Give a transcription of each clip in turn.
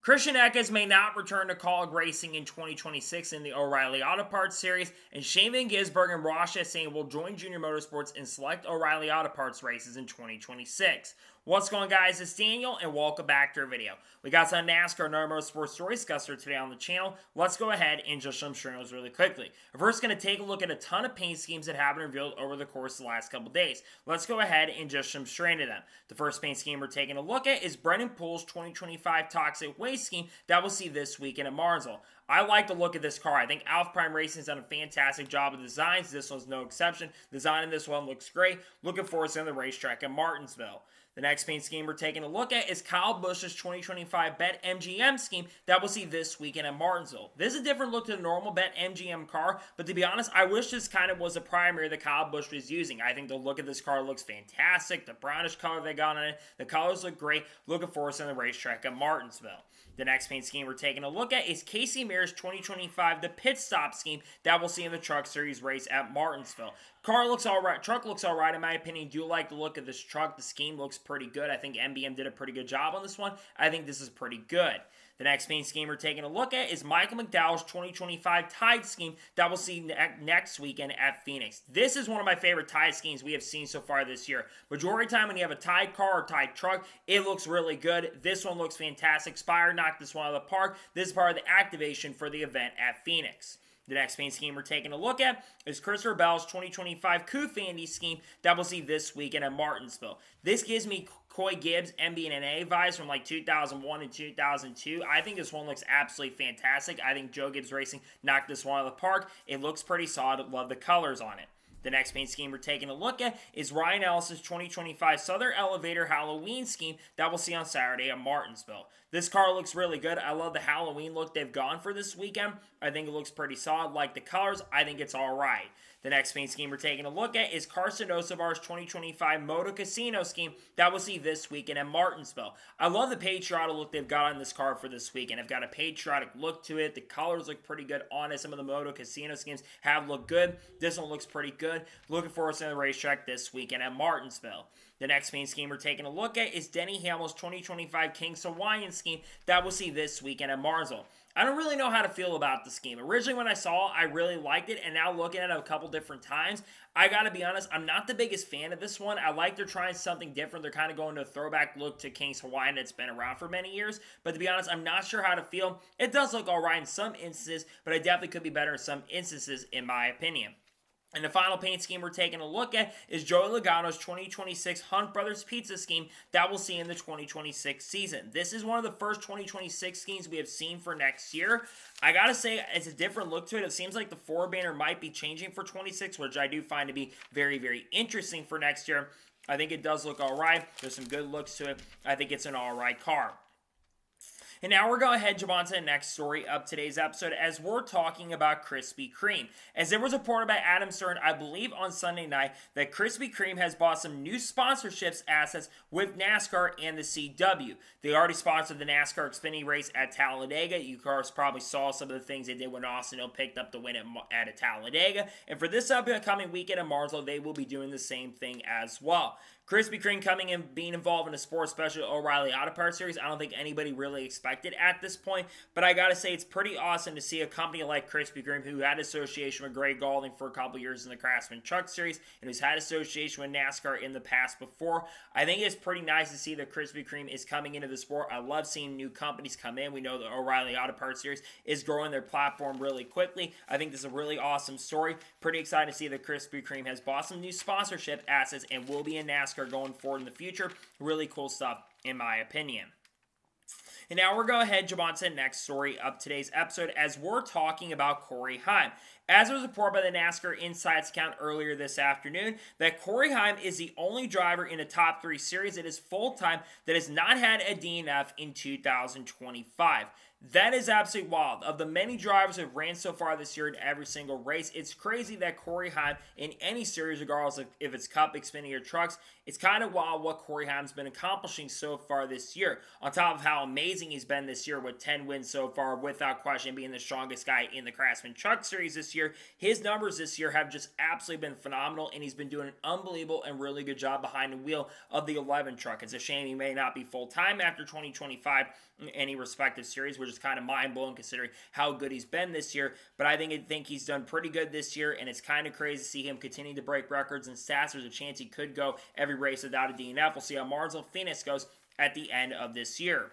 Christian Eckes may not return to Kaulig racing in 2026 in the O'Reilly Auto Parts Series, and Shane Van Gisbergen and Ross Chastain will join Junior Motorsports in select O'Reilly Auto Parts races in 2026. What's going on, guys? It's Daniel, and welcome back to our video. We got some NASCAR and other motorsports stories discussed today on the channel. Let's go ahead and just jump straight those really quickly. We're first going to take a look at a ton of paint schemes that have been revealed over the course of the last couple days. Let's go ahead and just jump straight into them. The first paint scheme we're taking a look at is Brendan Poole's 2025 Toxic Waste scheme that we'll see this weekend at Martinsville. I like the look of this car. I think Alpha Prime Racing's done a fantastic job of designs. This one's no exception. Design in this one looks great. Looking forward to seeing the racetrack at Martinsville. The next paint scheme we're taking a look at is Kyle Busch's 2025 Bet MGM scheme that we'll see this weekend at Martinsville. This is a different look to the normal Bet MGM car, but to be honest, I wish this kind of was the primary that Kyle Busch was using. I think the look of this car looks fantastic. The brownish color they got on it, the colors look great. Looking forward to seeing the racetrack at Martinsville. The next paint scheme we're taking a look at is Casey Mears' 2025 The Pit Stop scheme that we'll see in the Truck Series race at Martinsville. Car looks alright. Truck looks alright in my opinion. Do like the look of this truck. The scheme looks pretty good. I think MBM did a pretty good job on this one. I think this is pretty good. The next paint scheme we're taking a look at is Michael McDowell's 2025 Tide scheme that we'll see next weekend at Phoenix. This is one of my favorite Tide schemes we have seen so far this year. Majority of the time when you have a Tide car or Tide truck, it looks really good. This one looks fantastic. Spire knocked this one out of the park. This is part of the activation for the event at Phoenix. The next paint scheme we're taking a look at is Christopher Bell's 2025 Coupe Fandy scheme that we'll see this weekend at Martinsville. This gives me Coy Gibbs MB&A vibes from like 2001 and 2002. I think this one looks absolutely fantastic. I think Joe Gibbs Racing knocked this one out of the park. It looks pretty solid. Love the colors on it. The next paint scheme we're taking a look at is Ryan Ellis's 2025 Southern Elevator Halloween scheme that we'll see on Saturday at Martinsville. This car looks really good. I love the Halloween look they've gone for this weekend. I think it looks pretty solid. Like the colors, I think it's alright. The next paint scheme we're taking a look at is Carson Osavar's 2025 Moto Casino scheme that we'll see this weekend at Martinsville. I love the patriotic look they've got on this car for this weekend. I've got a patriotic look to it. The colors look pretty good on it. Some of the Moto Casino schemes have looked good. This one looks pretty good. Looking forward to the racetrack this weekend at Martinsville. The next paint scheme we're taking a look at is Denny Hamlin's 2025 King's Hawaiian scheme that we'll see this weekend at Martinsville. I don't really know how to feel about the scheme. Originally when I saw it, I really liked it, and now looking at it a couple different times, I gotta be honest, I'm not the biggest fan of this one. I like they're trying something different. They're kind of going to a throwback look to King's Hawaiian that's been around for many years, but to be honest, I'm not sure how to feel. It does look alright in some instances, but it definitely could be better in some instances, in my opinion. And the final paint scheme we're taking a look at is Joey Logano's 2026 Hunt Brothers Pizza scheme that we'll see in the 2026 season. This is one of the first 2026 schemes we have seen for next year. I gotta say, it's a different look to it. It seems like the four banner might be changing for 26, which I do find to be very, very interesting for next year. I think it does look alright. There's some good looks to it. I think it's an alright car. And now we're going to head on to the next story of today's episode as we're talking about Krispy Kreme. As there was reported by Adam Stern, I believe on Sunday night, that Krispy Kreme has bought some new sponsorships assets with NASCAR and the CW. They already sponsored the NASCAR Xfinity race at Talladega. You guys probably saw some of the things they did when Austin Hill picked up the win at Talladega. And for this upcoming weekend at Martinsville, they will be doing the same thing as well. Krispy Kreme coming in, being involved in a sports special O'Reilly Auto Parts Series, I don't think anybody really expected at this point, but I gotta say, it's pretty awesome to see a company like Krispy Kreme, who had association with Greg Galding for a couple years in the Craftsman Truck Series, and who's had association with NASCAR in the past before. I think it's pretty nice to see that Krispy Kreme is coming into the sport. I love seeing new companies come in. We know the O'Reilly Auto Parts Series is growing their platform really quickly. I think this is a really awesome story. Pretty excited to see that Krispy Kreme has bought some new sponsorship assets and will be in NASCAR going forward in the future. Really cool stuff, in my opinion. And now we're going to head on to the next story of today's episode as we're talking about Corey Heim. As it was reported by the NASCAR Insights account earlier this afternoon, that Corey Heim is the only driver in the top 3 series that is full-time that has not had a DNF in 2025. That is absolutely wild. Of the many drivers who have ran so far this year in every single race, it's crazy that Corey Heim, in any series, regardless of if it's Cup, Xfinity, or Trucks, it's kind of wild what Corey Heim's been accomplishing so far this year. On top of how amazing he's been this year with 10 wins so far, without question being the strongest guy in the Craftsman Truck Series this year. His numbers this year have just absolutely been phenomenal, and he's been doing an unbelievable and really good job behind the wheel of the 11 truck. It's a shame he may not be full-time after 2025, in any respective series, which is kind of mind-blowing considering how good he's been this year. But I think he's done pretty good this year, and it's kind of crazy to see him continue to break records and stats. There's a chance he could go every race without a DNF. We'll see how Martinsville Phoenix goes at the end of this year.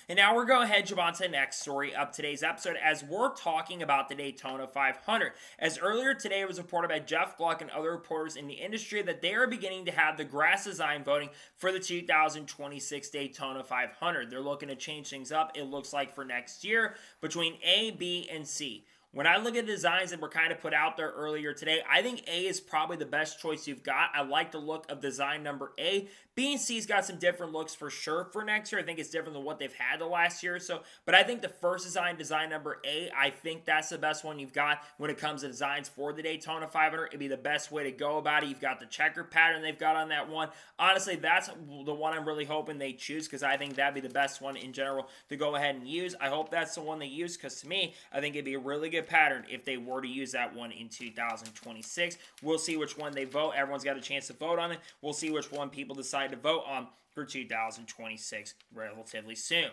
And now we're going to jump on to the next story of today's episode as we're talking about the Daytona 500. As earlier today it was reported by Jeff Gluck and other reporters in the industry that they are beginning to have the grass design voting for the 2026 Daytona 500. They're looking to change things up, it looks like, for next year between A, B, and C. When I look at the designs that were kind of put out there earlier today, I think A is probably the best choice you've got. I like the look of design number A. B and C's got some different looks for sure for next year. I think it's different than what they've had the last year or so. But I think the first design number A, I think that's the best one you've got when it comes to designs for the Daytona 500. It'd be the best way to go about it. You've got the checker pattern they've got on that one. Honestly, that's the one I'm really hoping they choose because I think that'd be the best one in general to go ahead and use. I hope that's the one they use because to me, I think it'd be a really good pattern if they were to use that one in 2026. We'll see which one they vote. Everyone's got a chance to vote on it. We'll see which one people decide to vote on for 2026 relatively soon.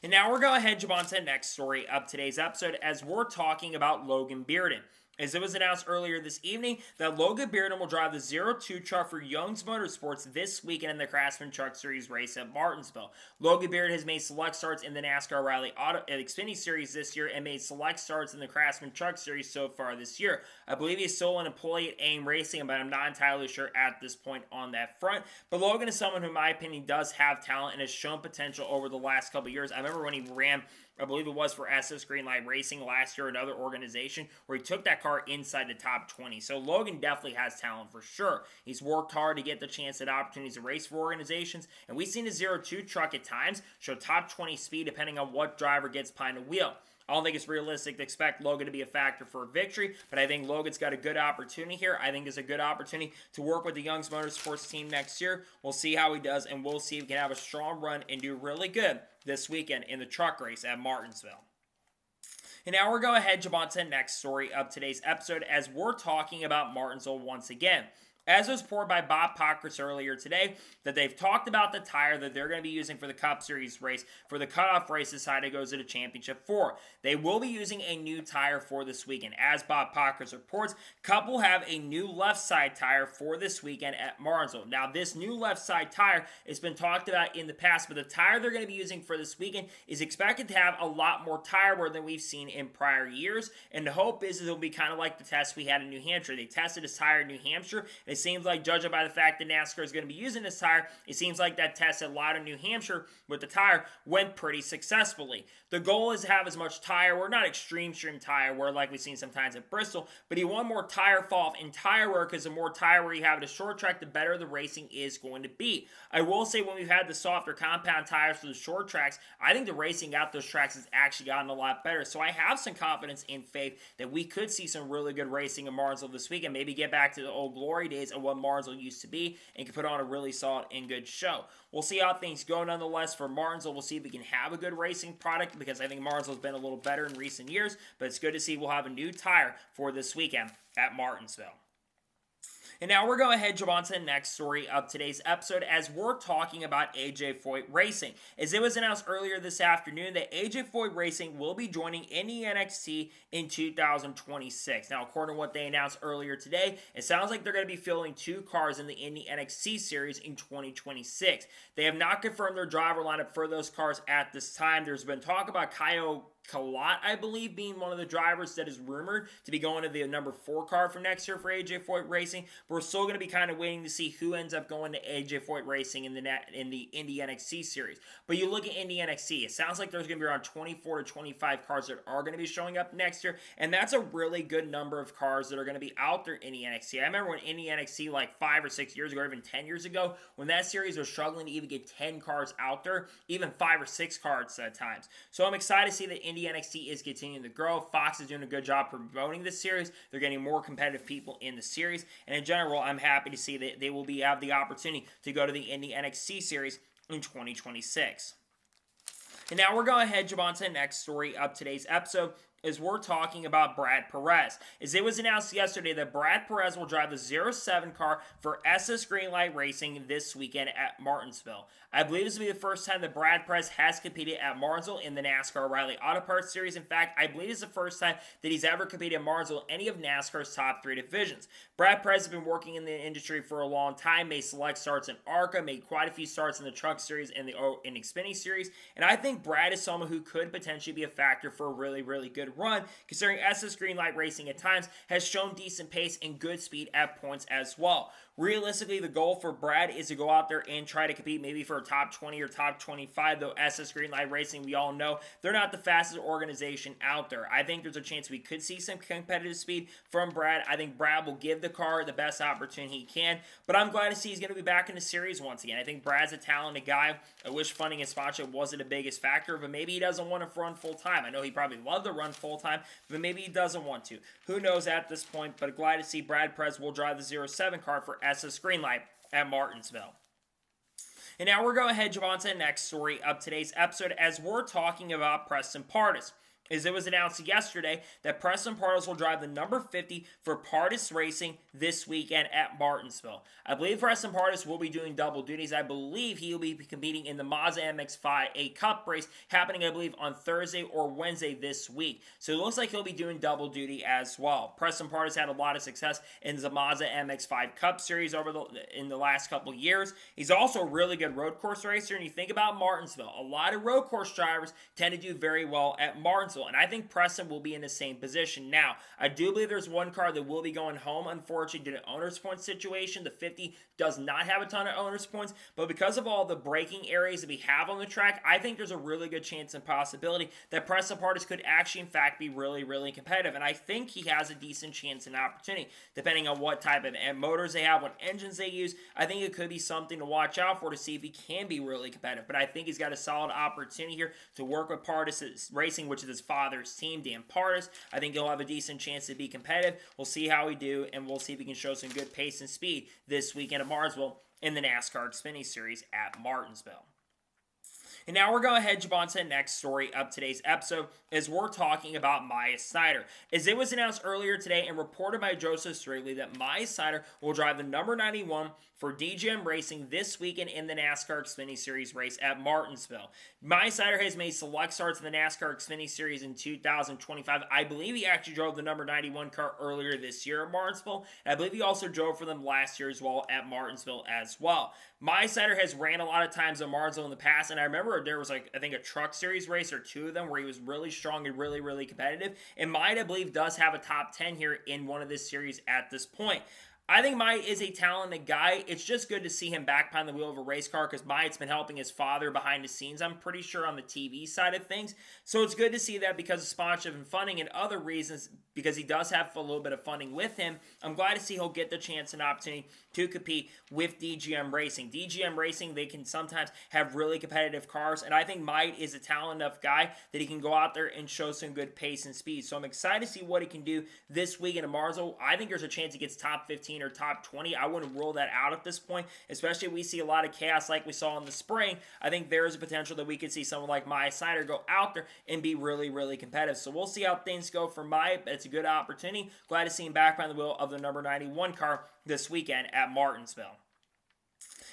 And now we're going to jump on to the next story of today's episode as we're talking about Logan Bearden. As it was announced earlier this evening that Logan Bearden will drive the 02 truck for Young's Motorsports this weekend in the Craftsman Truck Series race at Martinsville. Logan Bearden has made select starts in the NASCAR O'Reilly Xfinity Series this year and made select starts in the Craftsman Truck Series so far this year. I believe he's still an employee at AIM Racing, but I'm not entirely sure at this point on that front. But Logan is someone who, in my opinion, does have talent and has shown potential over the last couple of years. I remember when he ran, I believe it was for SS Greenlight Racing last year, another organization, where he took that car inside the top 20. So Logan definitely has talent for sure. He's worked hard to get the chance at opportunities to race for organizations, and we've seen the 02 truck at times show top 20 speed depending on what driver gets behind the wheel. I don't think it's realistic to expect Logan to be a factor for a victory, but I think Logan's got a good opportunity here. I think it's a good opportunity to work with the Young's Motorsports team next year. We'll see how he does, and we'll see if he can have a strong run and do really good this weekend in the truck race at Martinsville. And now we're going to jump on to the next story of today's episode as we're talking about Martinsville once again. As was reported by Bob Pockrass earlier today, that they've talked about the tire that they're going to be using for the Cup Series race, for the cutoff race decided goes to the championship 4. They will be using a new tire for this weekend. As Bob Pockrass reports, Cup will have a new left side tire for this weekend at Martinsville. Now, this new left side tire has been talked about in the past, but the tire they're going to be using for this weekend is expected to have a lot more tire wear than we've seen in prior years. And the hope is it'll be kind of like the test we had in New Hampshire. They tested this tire in New Hampshire. It seems like, judging by the fact that NASCAR is going to be using this tire, it seems like that test at Loudon, New Hampshire with the tire went pretty successfully. The goal is to have as much tire wear, not extreme tire wear like we've seen sometimes at Bristol, but you want more tire fall off in tire wear because the more tire wear you have at a short track, the better the racing is going to be. I will say when we've had the softer compound tires for the short tracks, I think the racing out those tracks has actually gotten a lot better. So I have some confidence in faith that we could see some really good racing in Martinsville this week and maybe get back to the old glory days of what Martinsville used to be and can put on a really solid and good show. We'll see how things go nonetheless for Martinsville. We'll see if we can have a good racing product because I think Martinsville's been a little better in recent years, but it's good to see we'll have a new tire for this weekend at Martinsville. And now we're going to jump on to the next story of today's episode as we're talking about AJ Foyt Racing. As it was announced earlier this afternoon that AJ Foyt Racing will be joining Indy NXT in 2026. Now, according to what they announced earlier today, it sounds like they're going to be filling 2 cars in the Indy NXT series in 2026. They have not confirmed their driver lineup for those cars at this time. There's been talk about Kyle Kalat, I believe, being one of the drivers that is rumored to be going to the number 4 car for next year for AJ Foyt Racing. But we're still going to be kind of waiting to see who ends up going to AJ Foyt Racing in the Indy NXT series. But you look at Indy NXT, it sounds like there's going to be around 24 to 25 cars that are going to be showing up next year, and that's a really good number of cars that are going to be out there in the NXT. I remember when Indy NXT like 5 or 6 years ago, or even 10 years ago, when that series was struggling to even get 10 cars out there, even 5 or 6 cars at times. So I'm excited to see that Indy NXT is continuing to grow. Fox is doing a good job promoting this series. They're getting more competitive people in the series. And in general, I'm happy to see that they will have the opportunity to go to the Indy NXT series in 2026. And now we're going to jump on to the next story of today's episode is we're talking about Brad Perez. As it was announced yesterday that Brad Perez will drive the 07 car for SS Greenlight Racing this weekend at Martinsville. I believe this will be the first time that Brad Perez has competed at Martinsville in the NASCAR O'Reilly Auto Parts Series. In fact, I believe it's the first time that he's ever competed at Martinsville in any of NASCAR's top 3 divisions. Brad Perez has been working in the industry for a long time, made select starts in ARCA, made quite a few starts in the Truck Series and the Xfinity Series, and I think Brad is someone who could potentially be a factor for a really, really good run, considering SS Greenlight Racing at times has shown decent pace and good speed at points as well. Realistically, the goal for Brad is to go out there and try to compete maybe for a top 20 or top 25, though SS Greenlight Racing, we all know, they're not the fastest organization out there. I think there's a chance we could see some competitive speed from Brad. I think Brad will give the car the best opportunity he can, but I'm glad to see he's going to be back in the series once again. I think Brad's a talented guy. I wish funding and sponsorship wasn't the biggest factor, but maybe he doesn't want to run full-time. I know he probably loved to run full-time, but maybe he doesn't want to. Who knows at this point, but glad to see Brad Perez will drive the 07 car for SS Greenlight at Martinsville. And now we're going to head on to the next story of today's episode as we're talking about Preston Pardus. As it was announced yesterday that Preston Pardus will drive the number 50 for Pardus Racing this weekend at Martinsville. I believe Preston Pardus will be doing double duties. I believe he will be competing in the Mazda MX-5 Cup race happening, I believe, on Thursday or Wednesday this week. So it looks like he'll be doing double duty as well. Preston Pardus had a lot of success in the Mazda MX-5 Cup series in the last couple years. He's also a really good road course racer, and you think about Martinsville. A lot of road course drivers tend to do very well at Martinsville, and I think Preston will be in the same position. Now, I do believe there's one car that will be going home, unfortunately, due to owner's points situation. The 50 does not have a ton of owner's points, but because of all the braking areas that we have on the track, I think there's a really good chance and possibility that Preston Pardus could actually, in fact, be really, really competitive, and I think he has a decent chance and opportunity, depending on what type of motors they have, what engines they use. I think it could be something to watch out for to see if he can be really competitive, but I think he's got a solid opportunity here to work with Pardus Racing, which is his father's team, Dan Pardus. I think he'll have a decent chance to be competitive. We'll see how we do, and we'll see if he can show some good pace and speed this weekend at Martinsville in the NASCAR Xfinity Series at Martinsville. And now we're going to head on to the next story of today's episode as we're talking about Maya Snyder. As it was announced earlier today and reported by Joseph Straley that Maya Snyder will drive the number 91 for DGM Racing this weekend in the NASCAR Xfinity Series race at Martinsville. Maya Snyder has made select starts in the NASCAR Xfinity Series in 2025. I believe he actually drove the number 91 car earlier this year at Martinsville, and I believe he also drove for them last year as well at Martinsville as well. Maya Snyder has ran a lot of times at Martinsville in the past, and I remember there was I think a Truck Series race or two of them where he was really strong and really, really competitive, and Maya, I believe, does have a top 10 here in one of this series at this point. I think Maya is a talented guy. It's just good to see him back behind the wheel of a race car because Maya's been helping his father behind the scenes, I'm pretty sure, on the TV side of things. So it's good to see that because of sponsorship and funding and other reasons, because he does have a little bit of funding with him. I'm glad to see he'll get the chance and opportunity to compete with DGM Racing. DGM Racing, they can sometimes have really competitive cars, and I think Maya is a talented enough guy that he can go out there and show some good pace and speed. So I'm excited to see what he can do this week in Martinsville. I think there's a chance he gets top 15 or top 20. I wouldn't rule that out at this point, especially if we see a lot of chaos like we saw in the spring. I think there is a potential that we could see someone like Maya Snyder go out there and be really, really competitive. So we'll see how things go for Maya, but it's a good opportunity. Glad to see him back behind the wheel of the number 91 car this weekend at Martinsville.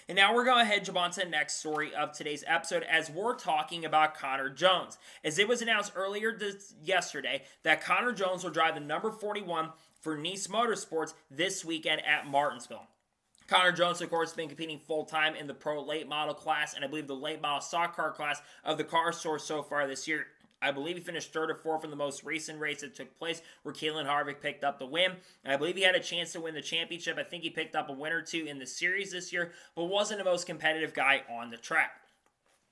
And now we're going to head on to the next story of today's episode as we're talking about Connor Jones. As it was announced earlier yesterday that Connor Jones will drive the number 41 for Nice Motorsports this weekend at Martinsville. Connor Jones, of course, has been competing full-time in the Pro Late Model class and I believe the Late Model Stock Car class of the car store so far this year. I believe he finished 3rd or 4th in the most recent race that took place where Keelan Harvick picked up the win. And I believe he had a chance to win the championship. I think he picked up a win or two in the series this year, but wasn't the most competitive guy on the track.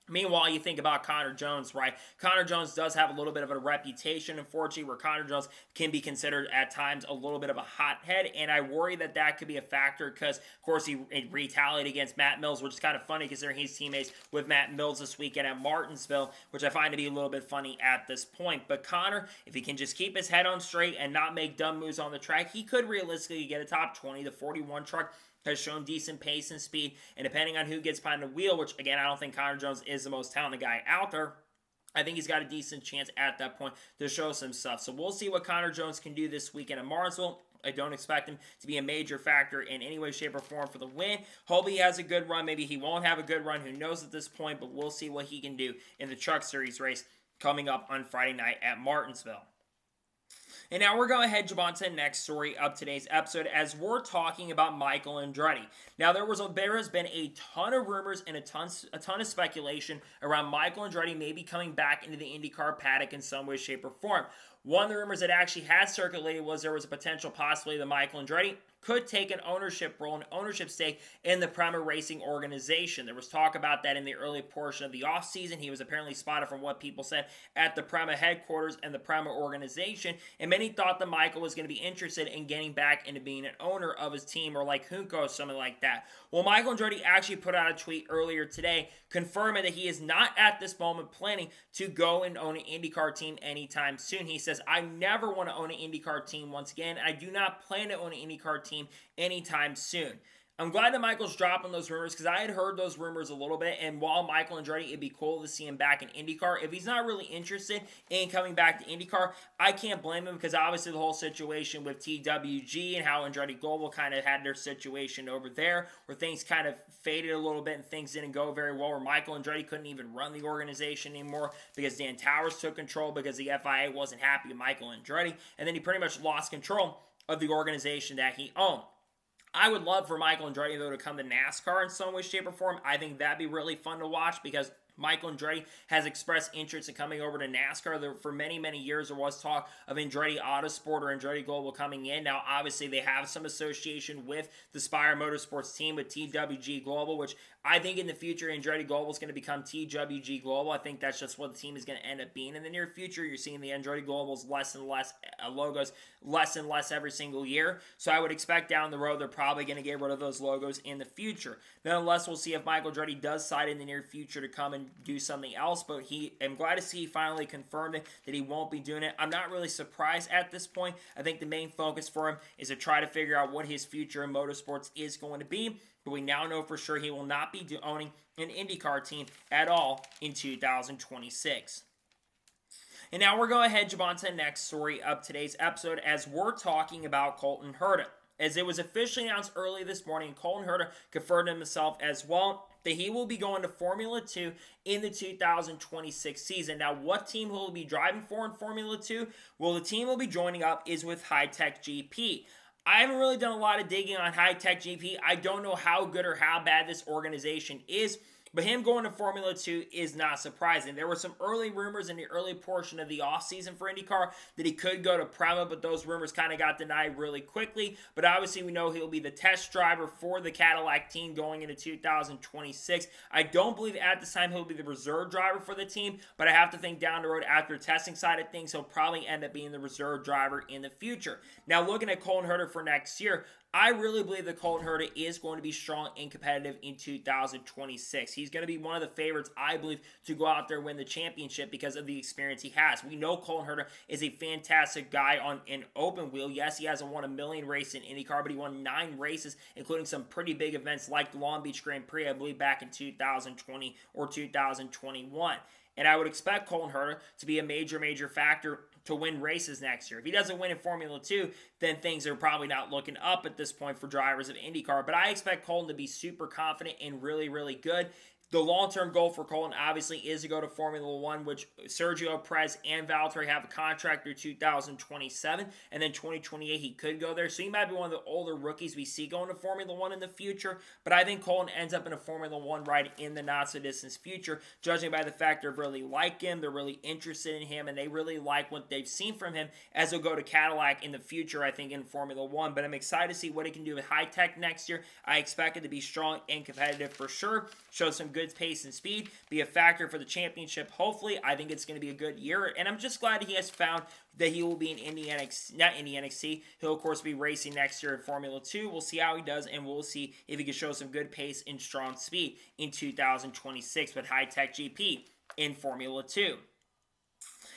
Meanwhile, you think about Connor Jones, right? Connor Jones does have a little bit of a reputation, unfortunately, where Connor Jones can be considered at times a little bit of a hothead, and I worry that that could be a factor because, of course, he retaliated against Matt Mills, which is kind of funny considering he's teammates with Matt Mills this weekend at Martinsville, which I find to be a little bit funny at this point. But Connor, if he can just keep his head on straight and not make dumb moves on the track, he could realistically get a top 20 to 41 truck. Has shown decent pace and speed, and depending on who gets behind the wheel, which again, I don't think Connor Jones is the most talented guy out there, I think he's got a decent chance at that point to show some stuff. So we'll see what Connor Jones can do this weekend in Martinsville. I don't expect him to be a major factor in any way, shape, or form for the win. Hope he has a good run. Maybe he won't have a good run. Who knows at this point, but we'll see what he can do in the Truck Series race coming up on Friday night at Martinsville. And now we're going to jump on to the next story of today's episode as we're talking about Michael Andretti. Now there has been a ton of rumors and a ton of speculation around Michael Andretti maybe coming back into the IndyCar paddock in some way, shape, or form. One of the rumors that actually had circulated was there was a potential possibility that Michael Andretti could take an ownership role, an ownership stake in the Prema Racing organization. There was talk about that in the early portion of the offseason. He was apparently spotted from what people said at the Prema headquarters and the Prema organization, and many thought that Michael was going to be interested in getting back into being an owner of his team, or like Junko or something like that. Well, Michael Andretti actually put out a tweet earlier today confirming that he is not at this moment planning to go and own an IndyCar team anytime soon. He says, I never want to own an IndyCar team once again. I do not plan to own an IndyCar team anytime soon. I'm glad that Michael's dropping those rumors because I had heard those rumors a little bit, and while Michael Andretti, it'd be cool to see him back in IndyCar, if he's not really interested in coming back to IndyCar, I can't blame him because obviously the whole situation with TWG and how Andretti Global kind of had their situation over there where things kind of faded a little bit and things didn't go very well, where Michael Andretti couldn't even run the organization anymore because Dan Towers took control because the FIA wasn't happy with Michael Andretti, and then he pretty much lost control of the organization that he owned. I would love for Michael Andretti, though, to come to NASCAR in some way, shape, or form. I think that'd be really fun to watch because Michael Andretti has expressed interest in coming over to NASCAR. For many, many years, there was talk of Andretti Autosport or Andretti Global coming in. Now, obviously, they have some association with the Spire Motorsports team with TWG Global, which I think in the future, Andretti Global is going to become TWG Global. I think that's just what the team is going to end up being in the near future. You're seeing the Andretti Globals less and less logos, less and less every single year. So I would expect down the road, they're probably going to get rid of those logos in the future. Nonetheless, we'll see if Michael Andretti does decide in the near future to come and do something else, but I'm glad to see he finally confirmed it, that he won't be doing it. I'm not really surprised at this point. I think the main focus for him is to try to figure out what his future in motorsports is going to be, but we now know for sure he will not be owning an IndyCar team at all in 2026. And now we're going to jump on to the next story of today's episode as we're talking about Colton Herta. As it was officially announced early this morning, Colton Herta confirmed himself as well that he will be going to Formula 2 in the 2026 season. Now, what team will he be driving for in Formula 2? Well, the team he'll be joining up is with High Tech GP. I haven't really done a lot of digging on High Tech GP. I don't know how good or how bad this organization is, but him going to Formula 2 is not surprising. There were some early rumors in the early portion of the offseason for IndyCar that he could go to Prema, but those rumors kind of got denied really quickly. But obviously we know he'll be the test driver for the Cadillac team going into 2026. I don't believe at this time he'll be the reserve driver for the team, but I have to think down the road after the testing side of things, he'll probably end up being the reserve driver in the future. Now looking at Colton Herta for next year, I really believe that Colton Herta is going to be strong and competitive in 2026. He's going to be one of the favorites, I believe, to go out there and win the championship because of the experience he has. We know Colton Herta is a fantastic guy on an open wheel. Yes, he hasn't won a million races in IndyCar, but he won 9 races, including some pretty big events like the Long Beach Grand Prix, I believe, back in 2020 or 2021. And I would expect Colton Herta to be a major, major factor to win races next year. If he doesn't win in Formula 2, then things are probably not looking up at this point for drivers of IndyCar. But I expect Colton to be super confident and really, really good. The long-term goal for Colton obviously is to go to Formula 1, which Sergio Perez and Valtteri have a contract through 2027, and then 2028 he could go there. So he might be one of the older rookies we see going to Formula 1 in the future, but I think Colton ends up in a Formula 1 ride in the not-so-distant future, judging by the fact they really like him, they're really interested in him, and they really like what they've seen from him as he'll go to Cadillac in the future, I think, in Formula 1. But I'm excited to see what he can do with High Tech next year. I expect it to be strong and competitive for sure, show some good pace and speed, be a factor for the championship. Hopefully, I think it's going to be a good year, and I'm just glad he has found that he will be in NXT. He'll, of course, be racing next year in Formula 2. We'll see how he does, and we'll see if he can show some good pace and strong speed in 2026 with High Tech GP in Formula 2.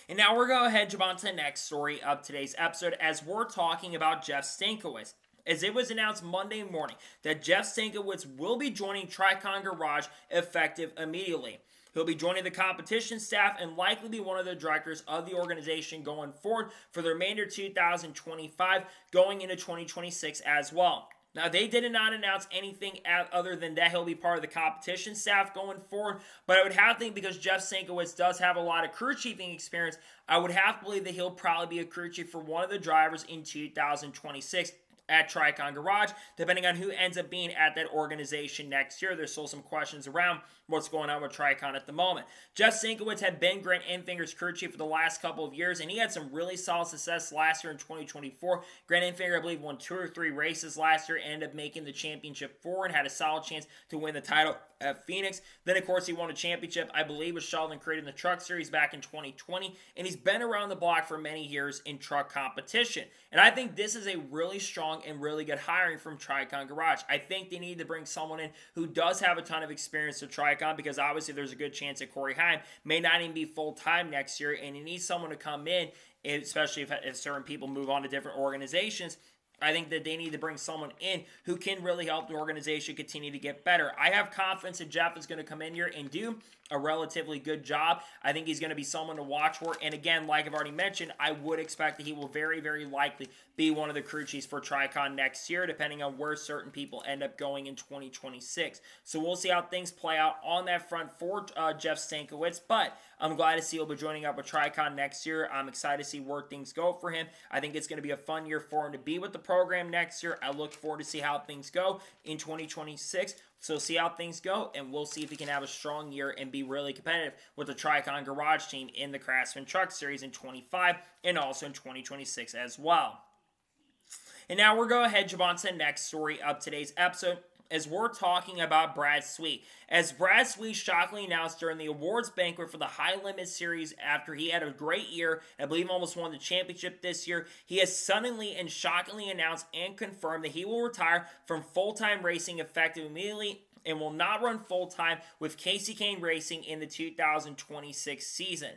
And now we're going to jump on to the next story of today's episode as we're talking about Jeff Stankiewicz. As it was announced Monday morning that Jeff Stankiewicz will be joining Tricon Garage effective immediately. He'll be joining the competition staff and likely be one of the directors of the organization going forward for the remainder of 2025, going into 2026 as well. Now, they did not announce anything other than that he'll be part of the competition staff going forward, but I would have to think because Jeff Stankiewicz does have a lot of crew chiefing experience, I would have to believe that he'll probably be a crew chief for one of the drivers in 2026 at Tricon Garage, depending on who ends up being at that organization next year. There's still some questions around what's going on with Tricon at the moment. Jeff Stankiewicz had been Grant Enfinger's crew chief for the last couple of years, and he had some really solid success last year in 2024. Grant Enfinger, I believe, won 2 or 3 races last year, ended up making the championship 4 and had a solid chance to win the title at Phoenix. Then, of course, he won a championship, I believe, with Sheldon Creed in the Truck Series back in 2020, and he's been around the block for many years in truck competition. And I think this is a really strong and really good hiring from Tricon Garage. I think they need to bring someone in who does have a ton of experience with Tricon, because obviously there's a good chance that Corey Heim may not even be full-time next year, and you need someone to come in, especially if certain people move on to different organizations. I think that they need to bring someone in who can really help the organization continue to get better. I have confidence that Jeff is going to come in here and do a relatively good job. I think he's going to be someone to watch for. And again, like I've already mentioned, I would expect that he will very, very likely be one of the crew chiefs for Tricon next year, depending on where certain people end up going in 2026. So we'll see how things play out on that front for Jeff Stankiewicz. But I'm glad to see he'll be joining up with Tricon next year. I'm excited to see where things go for him. I think it's going to be a fun year for him to be with the program next year. I look forward to see how things go in 2026. So see how things go, and we'll see if he can have a strong year and be really competitive with the Tricon Garage team in the Craftsman Truck Series in 25 and also in 2026 as well. And now we're going to head on to the next story of today's episode, as we're talking about Brad Sweet. As Brad Sweet shockingly announced during the awards banquet for the High Limit Series after he had a great year, I believe almost won the championship this year, he has suddenly and shockingly announced and confirmed that he will retire from full-time racing effective immediately and will not run full-time with Casey Kane Racing in the 2026 season.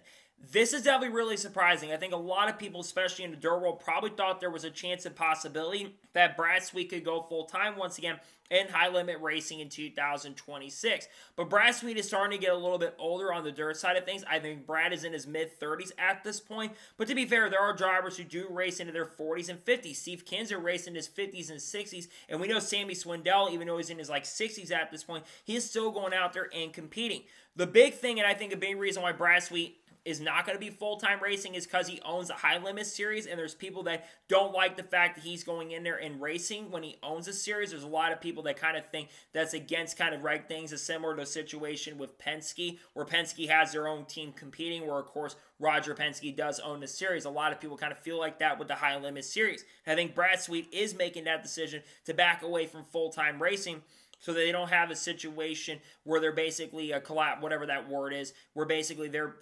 This is definitely really surprising. I think a lot of people, especially in the dirt world, probably thought there was a chance and possibility that Brad Sweet could go full-time once again in high-limit racing in 2026. But Brad Sweet is starting to get a little bit older on the dirt side of things. I think Brad is in his mid-30s at this point. But to be fair, there are drivers who do race into their 40s and 50s. Steve Kinzer raced in his 50s and 60s. And we know Sammy Swindell, even though he's in his 60s at this point, he is still going out there and competing. The big thing, and I think a big reason why Brad Sweet is not going to be full-time racing is because he owns a High Limit Series, and there's people that don't like the fact that he's going in there and racing when he owns a series. There's a lot of people that kind of think that's against kind of right things. It's similar to a situation with Penske, where Penske has their own team competing, where, of course, Roger Penske does own the series. A lot of people kind of feel like that with the High Limit Series. I think Brad Sweet is making that decision to back away from full-time racing, so that they don't have a situation where they're basically a collapse, whatever that word is, where basically they're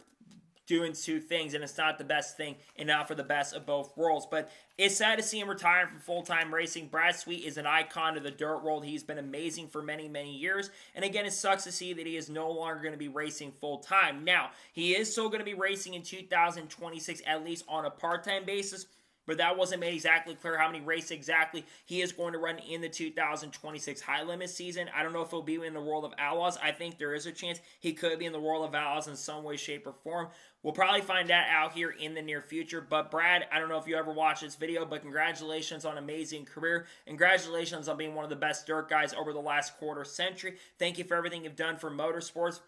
doing two things, and it's not the best thing and not for the best of both worlds. But it's sad to see him retire from full-time racing. Brad Sweet is an icon of the dirt world. He's been amazing for many, many years. And again, it sucks to see that he is no longer going to be racing full-time. Now, he is still going to be racing in 2026, at least on a part-time basis. But that wasn't made exactly clear how many races exactly he is going to run in the 2026 High Limit season. I don't know if he'll be in the World of Outlaws. I think there is a chance he could be in the World of Outlaws in some way, shape, or form. We'll probably find that out here in the near future. But Brad, I don't know if you ever watched this video, but congratulations on an amazing career. Congratulations on being one of the best dirt guys over the last quarter century. Thank you for everything you've done for motorsports.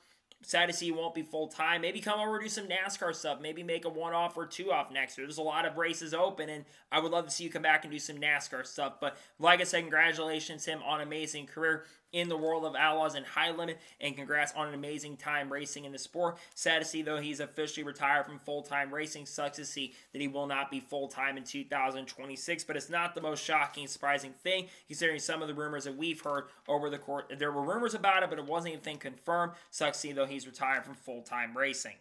Sad to see you won't be full-time. Maybe come over and do some NASCAR stuff. Maybe make a one-off or two-off next year. There's a lot of races open, and I would love to see you come back and do some NASCAR stuff. But like I said, congratulations to him on an amazing career in the World of Outlaws and High Limit, and congrats on an amazing time racing in the sport. Sad to see, though, he's officially retired from full-time racing. Sucks to see that he will not be full-time in 2026, but it's not the most shocking, surprising thing, considering some of the rumors that we've heard over the course. There were rumors about it, but it wasn't anything confirmed. Sucks to see, though, he's retired from full-time racing.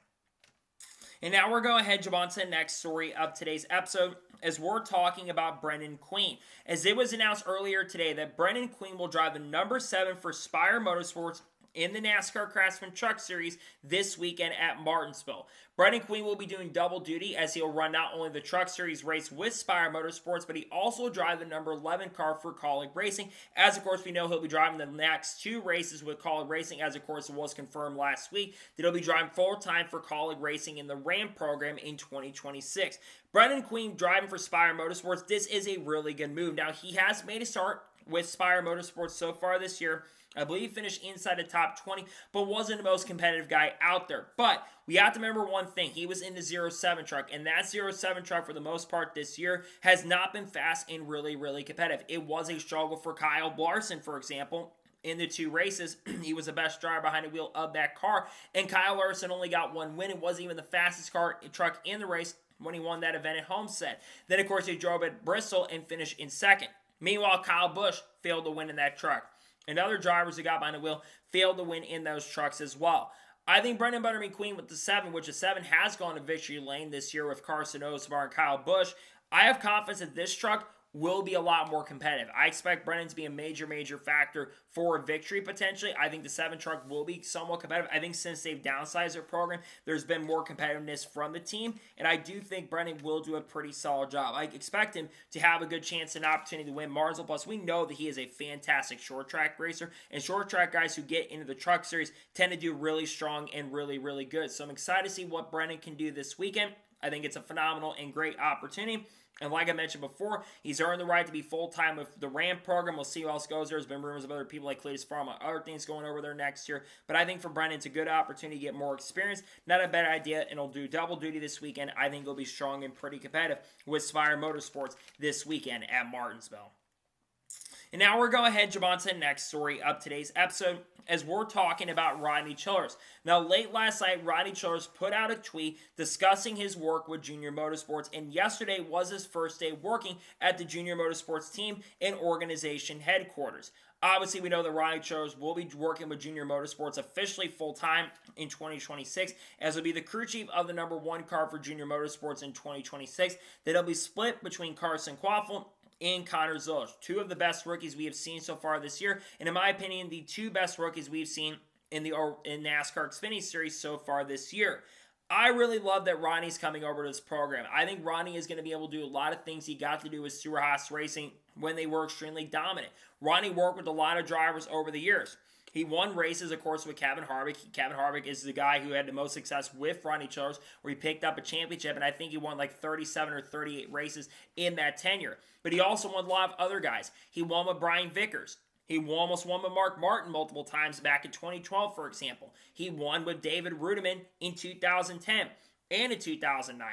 And now we're going to head on to the next story of today's episode, as we're talking about Brendan Queen. As it was announced earlier today that Brendan Queen will drive the number 7 for Spire Motorsports in the NASCAR Craftsman Truck Series this weekend at Martinsville. Brendan Queen will be doing double duty as he'll run not only the Truck Series race with Spire Motorsports, but he also drive the number 11 car for Kaulig Racing. As of course we know, he'll be driving the next 2 races with Kaulig Racing, as of course it was confirmed last week that he'll be driving full-time for Kaulig Racing in the Ram program in 2026. Brendan Queen driving for Spire Motorsports, this is a really good move. Now, he has made a start with Spire Motorsports so far this year. I believe he finished inside the top 20, but wasn't the most competitive guy out there. But we have to remember one thing. He was in the 07 truck, and that 07 truck, for the most part this year, has not been fast and really, really competitive. It was a struggle for Kyle Larson, for example. In the 2 races, he was the best driver behind the wheel of that car, and Kyle Larson only got 1 win. It wasn't even the fastest truck in the race when he won that event at Homestead. Then, of course, he drove at Bristol and finished in second. Meanwhile, Kyle Busch failed to win in that truck. And other drivers who got behind the wheel failed to win in those trucks as well. I think Brendan Butterman Queen with the 7, which the 7 has gone to victory lane this year with Carson Osbar and Kyle Busch. I have confidence that this truck will be a lot more competitive. I expect Brendan to be a major factor for a victory potentially. I think the 7 truck will be somewhat competitive. I think since they've downsized their program, there's been more competitiveness from the team, and I do think Brendan will do a pretty solid job. I expect him to have a good chance and opportunity to win Martinsville. Plus, we know that he is a fantastic short track racer, and short track guys who get into the truck series tend to do really strong and really good. So I'm excited to see what Brendan can do this weekend. I think it's a phenomenal and great opportunity. And like I mentioned before, he's earned the right to be full-time with the Ram program. We'll see how else goes. There's been rumors of other people like Cletus Farm and other things going over there next year. But I think for Brendan, it's a good opportunity to get more experience. Not a bad idea, and he'll do double duty this weekend. I think he'll be strong and pretty competitive with Spire Motorsports this weekend at Martinsville. And now we're going ahead and jump on to the next story of today's episode as we're talking about Rodney Childers. Now, late last night, Rodney Childers put out a tweet discussing his work with Junior Motorsports, and yesterday was his first day working at the Junior Motorsports team and organization headquarters. Obviously, we know that Rodney Childers will be working with Junior Motorsports officially full-time in 2026, as he'll be the crew chief of the number 1 car for Junior Motorsports in 2026. That will be split between Carson Quaffle and Connor Zilish, 2 of the best rookies we have seen so far this year, and in my opinion, the 2 best rookies we've seen in NASCAR Xfinity Series so far this year. I really love that Ronnie's coming over to this program. I think Ronnie is going to be able to do a lot of things he got to do with Stewart Haas Racing when they were extremely dominant. Ronnie worked with a lot of drivers over the years. He won races, of course, with Kevin Harvick. Kevin Harvick is the guy who had the most success with Rodney Childers, where he picked up a championship, and I think he won like 37 or 38 races in that tenure. But he also won a lot of other guys. He won with Brian Vickers. He almost won with Mark Martin multiple times back in 2012, for example. He won with David Rudiman in 2010 and in 2009.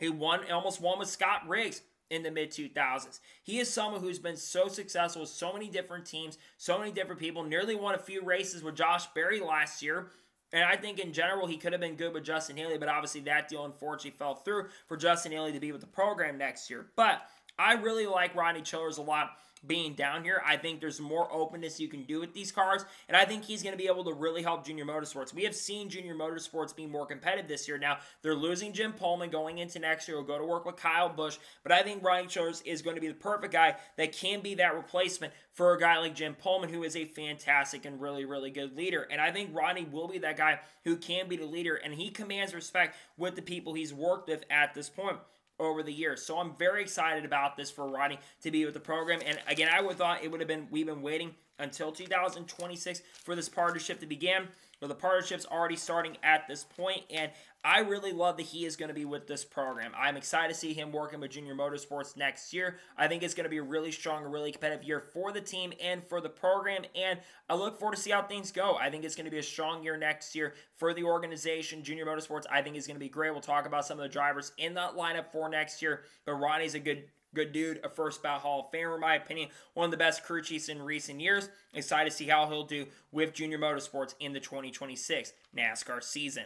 He almost won with Scott Riggs in the mid-2000s. He is someone who's been so successful with so many different teams, so many different people, nearly won a few races with Josh Berry last year. And I think in general he could have been good with Justin Haley, but obviously that deal unfortunately fell through for Justin Haley to be with the program next year. But I really like Rodney Childers a lot being down here. I think there's more openness you can do with these cars, and I think he's going to be able to really help Junior Motorsports. We have seen Junior Motorsports be more competitive this year. Now, they're losing Jim Pullman going into next year. He'll go to work with Kyle Busch, but I think Rodney Childers is going to be the perfect guy that can be that replacement for a guy like Jim Pullman, who is a fantastic and really good leader. And I think Rodney will be that guy who can be the leader, and he commands respect with the people he's worked with at this point over the years. So I'm very excited about this for Rodney to be with the program. And again, I would thought it would have been, we've been waiting until 2026 for this partnership to begin. But the partnership's already starting at this point, and I really love that he is going to be with this program. I'm excited to see him working with Junior Motorsports next year. I think it's going to be a really strong and really competitive year for the team and for the program, and I look forward to see how things go. I think it's going to be a strong year next year for the organization. Junior Motorsports, I think, is going to be great. We'll talk about some of the drivers in that lineup for next year, but Ronnie's a good dude, a first ballot Hall of Famer, in my opinion. One of the best crew chiefs in recent years. Excited to see how he'll do with Junior Motorsports in the 2026 NASCAR season.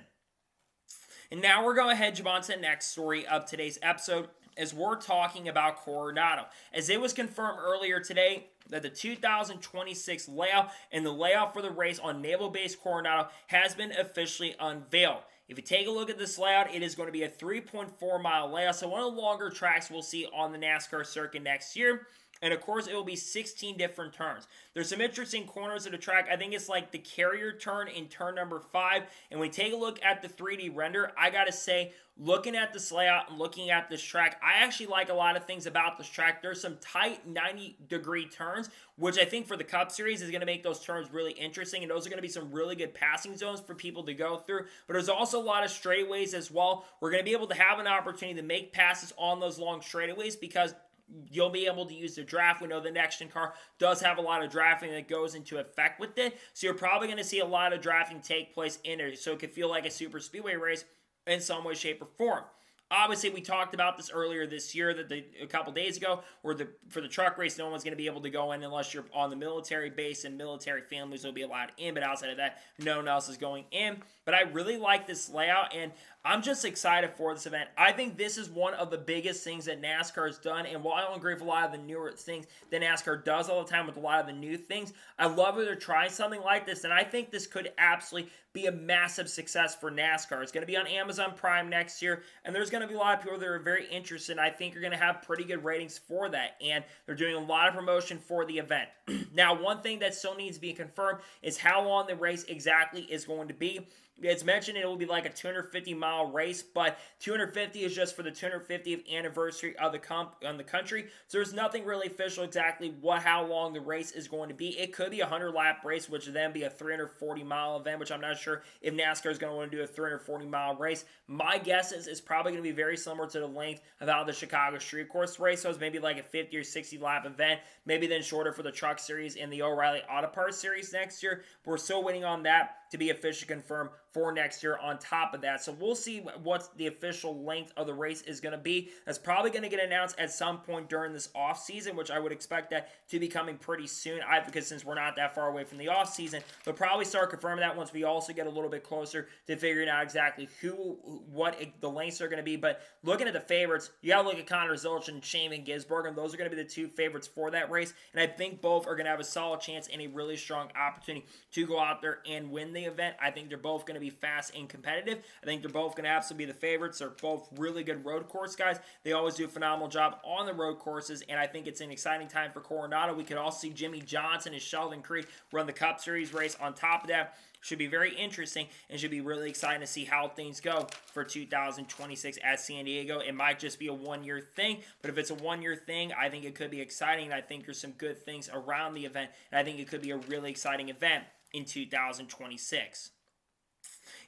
And now we're going ahead and jump on to the next story of today's episode as we're talking about Coronado. As it was confirmed earlier today that the 2026 layout and the layout for the race on Naval Base Coronado has been officially unveiled. If you take a look at this layout, it is going to be a 3.4 mile layout, so one of the longer tracks we'll see on the NASCAR circuit next year. And of course, it will be 16 different turns. There's some interesting corners of the track. I think it's like the carrier turn in turn number 5. And when we take a look at the 3D render, I gotta say, looking at this layout and looking at this track, I actually like a lot of things about this track. There's some tight 90-degree turns, which I think for the Cup Series is going to make those turns really interesting, and those are going to be some really good passing zones for people to go through. But there's also a lot of straightaways as well. We're going to be able to have an opportunity to make passes on those long straightaways because you'll be able to use the draft. We know the next-gen car does have a lot of drafting that goes into effect with it, so you're probably going to see a lot of drafting take place in it, so it could feel like a super speedway race in some way, shape, or form. Obviously, we talked about this earlier this year, a couple days ago, where for the truck race, no one's going to be able to go in unless you're on the military base, and military families will be allowed in, but outside of that, no one else is going in. But I really like this layout, and I'm just excited for this event. I think this is one of the biggest things that NASCAR has done, and while I don't agree with a lot of the newer things that NASCAR does all the time with a lot of the new things, I love that they're trying something like this, and I think this could absolutely be a massive success for NASCAR. It's going to be on Amazon Prime next year, and there's going to be a lot of people that are very interested, and I think you're going to have pretty good ratings for that, and they're doing a lot of promotion for the event. Now, one thing that still needs to be confirmed is how long the race exactly is going to be. It's mentioned it will be like a 250-mile race, but 250 is just for the 250th anniversary of the country. So there's nothing really official exactly how long the race is going to be. It could be a 100-lap race, which would then be a 340-mile event, which I'm not sure if NASCAR is going to want to do a 340-mile race. My guess is it's probably going to be very similar to the length of how the Chicago Street Course race was, maybe like a 50 or 60-lap event, maybe then shorter for the Truck Series and the O'Reilly Auto Parts Series next year. But we're still waiting on that to be officially confirmed for next year on top of that. So we'll see what the official length of the race is going to be. That's probably going to get announced at some point during this off season, which I would expect that to be coming pretty soon. Because since we're not that far away from the off season, they'll probably start confirming that once we also get a little bit closer to figuring out exactly what the lengths are going to be. But looking at the favorites, you got to look at Connor Zilch and Shane Gisbergen. Those are going to be the two favorites for that race, and I think both are going to have a solid chance and a really strong opportunity to go out there and win the event. I think they're both going to be fast and competitive. I think they're both going to absolutely be the favorites. They're both really good road course guys. They always do a phenomenal job on the road courses, and I think it's an exciting time for Coronado. We could also see Jimmy Johnson and Sheldon Creed run the Cup Series race on top of that. Should be very interesting and should be really exciting to see how things go for 2026 at San Diego. It might just be a one-year thing, but if it's a one-year thing, I think it could be exciting, and I think there's some good things around the event, and I think it could be a really exciting event in 2026.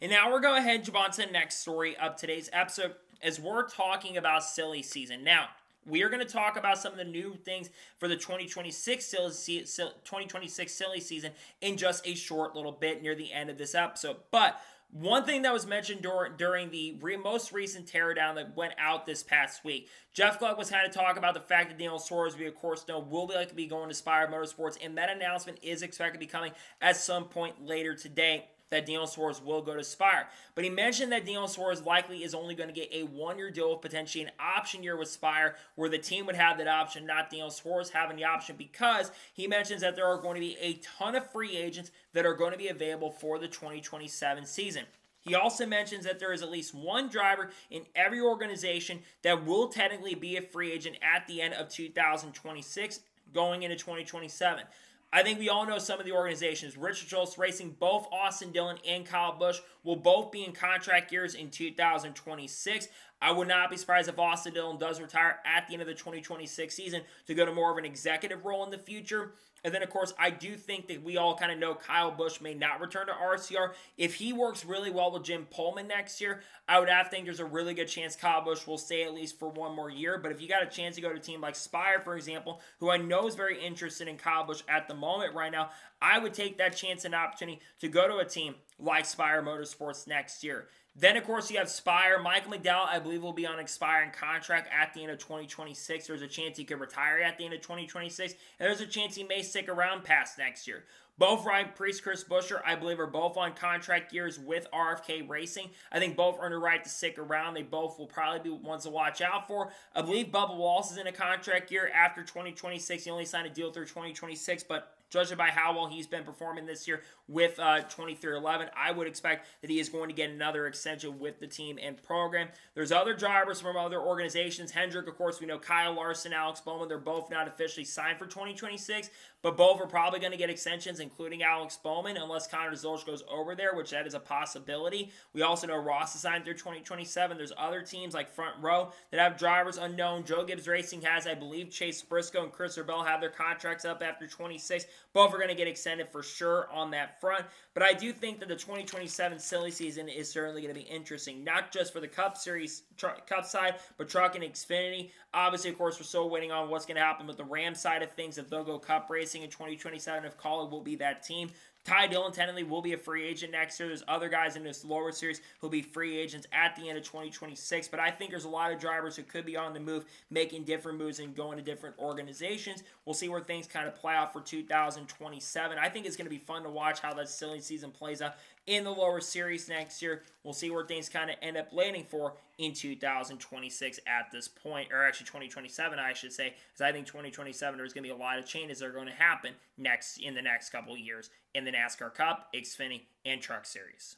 And now we're going ahead and jump on to the next story of today's episode as we're talking about silly season. Now, we are going to talk about some of the new things for the 2026 silly season in just a short little bit near the end of this episode. But one thing that was mentioned during the most recent teardown that went out this past week, Jeff Gluck was kind of talking about the fact that Daniel Suarez, we of course know, will be going to Spire Motorsports, and that announcement is expected to be coming at some point later today, that Daniel Suarez will go to Spire. But he mentioned that Daniel Suarez likely is only going to get a one-year deal with potentially an option year with Spire, where the team would have that option, not Daniel Suarez having the option, because he mentions that there are going to be a ton of free agents that are going to be available for the 2027 season. He also mentions that there is at least one driver in every organization that will technically be a free agent at the end of 2026 going into 2027. I think we all know some of the organizations. Richard Schultz Racing, both Austin Dillon and Kyle Busch will both be in contract years in 2026. I would not be surprised if Austin Dillon does retire at the end of the 2026 season to go to more of an executive role in the future. And then, of course, I do think that we all kind of know Kyle Busch may not return to RCR. If he works really well with Jim Pullman next year, I would have to think there's a really good chance Kyle Busch will stay at least for one more year. But if you got a chance to go to a team like Spire, for example, who I know is very interested in Kyle Busch at the moment right now, I would take that chance and opportunity to go to a team like Spire Motorsports next year. Then, of course, you have Spire. Michael McDowell, I believe, will be on expiring contract at the end of 2026. There's a chance he could retire at the end of 2026. And there's a chance he may stick around past next year. Both Ryan Preece, Chris Buescher, I believe, are both on contract years with RFK Racing. I think both earn the right to stick around. They both will probably be ones to watch out for. I believe Bubba Wallace is in a contract year after 2026. He only signed a deal through 2026, but judging by how well he's been performing this year with 2311, I would expect that he is going to get another extension with the team and program. There's other drivers from other organizations. Hendrick, of course, we know Kyle Larson, Alex Bowman, they're both not officially signed for 2026, but both are probably going to get extensions, including Alex Bowman, unless Connor Zolch goes over there, which that is a possibility. We also know Ross is signed through 2027. There's other teams like Front Row that have drivers unknown. Joe Gibbs Racing has, I believe, Chase Briscoe and Chris Bell have their contracts up after 26. Both are going to get extended for sure on that front. But I do think that the 2027 silly season is certainly going to be interesting, not just for the Cup Series, Cup side, but Truck and Xfinity. Obviously, of course, we're still waiting on what's going to happen with the Ram side of things, if they'll go Cup Racing in 2027, if Kaulig will be that team. Ty Dillon technically will be a free agent next year. There's other guys in this lower series who'll be free agents at the end of 2026. But I think there's a lot of drivers who could be on the move, making different moves and going to different organizations. We'll see where things kind of play out for 2027. I think it's going to be fun to watch how that silly season plays out in the lower series next year. We'll see where things kind of end up landing for in 2026 at this point, or actually 2027, I should say, because I think 2027 there's going to be a lot of changes that are going to happen in the next couple of years in the NASCAR Cup, Xfinity, and Truck Series.